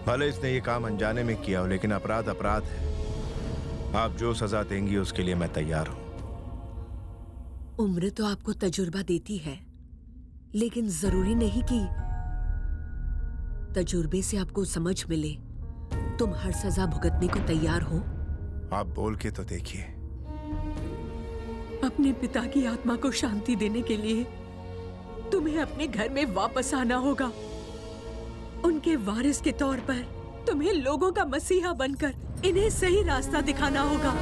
भले इसने ये काम अनजाने में किया हो, लेकिन अपराध अपराध है। आप जो सजा देंगी उसके लिए मैं तैयार हूं। उम्र तो आपको तजुर्बा देती है, लेकिन जरूरी नहीं कि तजुर्बे से आपको समझ मिले। तुम हर सजा भुगतने को तैयार हो? आप बोल के तो देखिए। अपने पिता की आत्मा को शांति देने के लिए तुम्हें अपने घर में वापस आना होगा। उनके वारिस के तौर पर तुम्हें लोगों का मसीहा बनकर इन्हें सही रास्ता दिखाना होगा।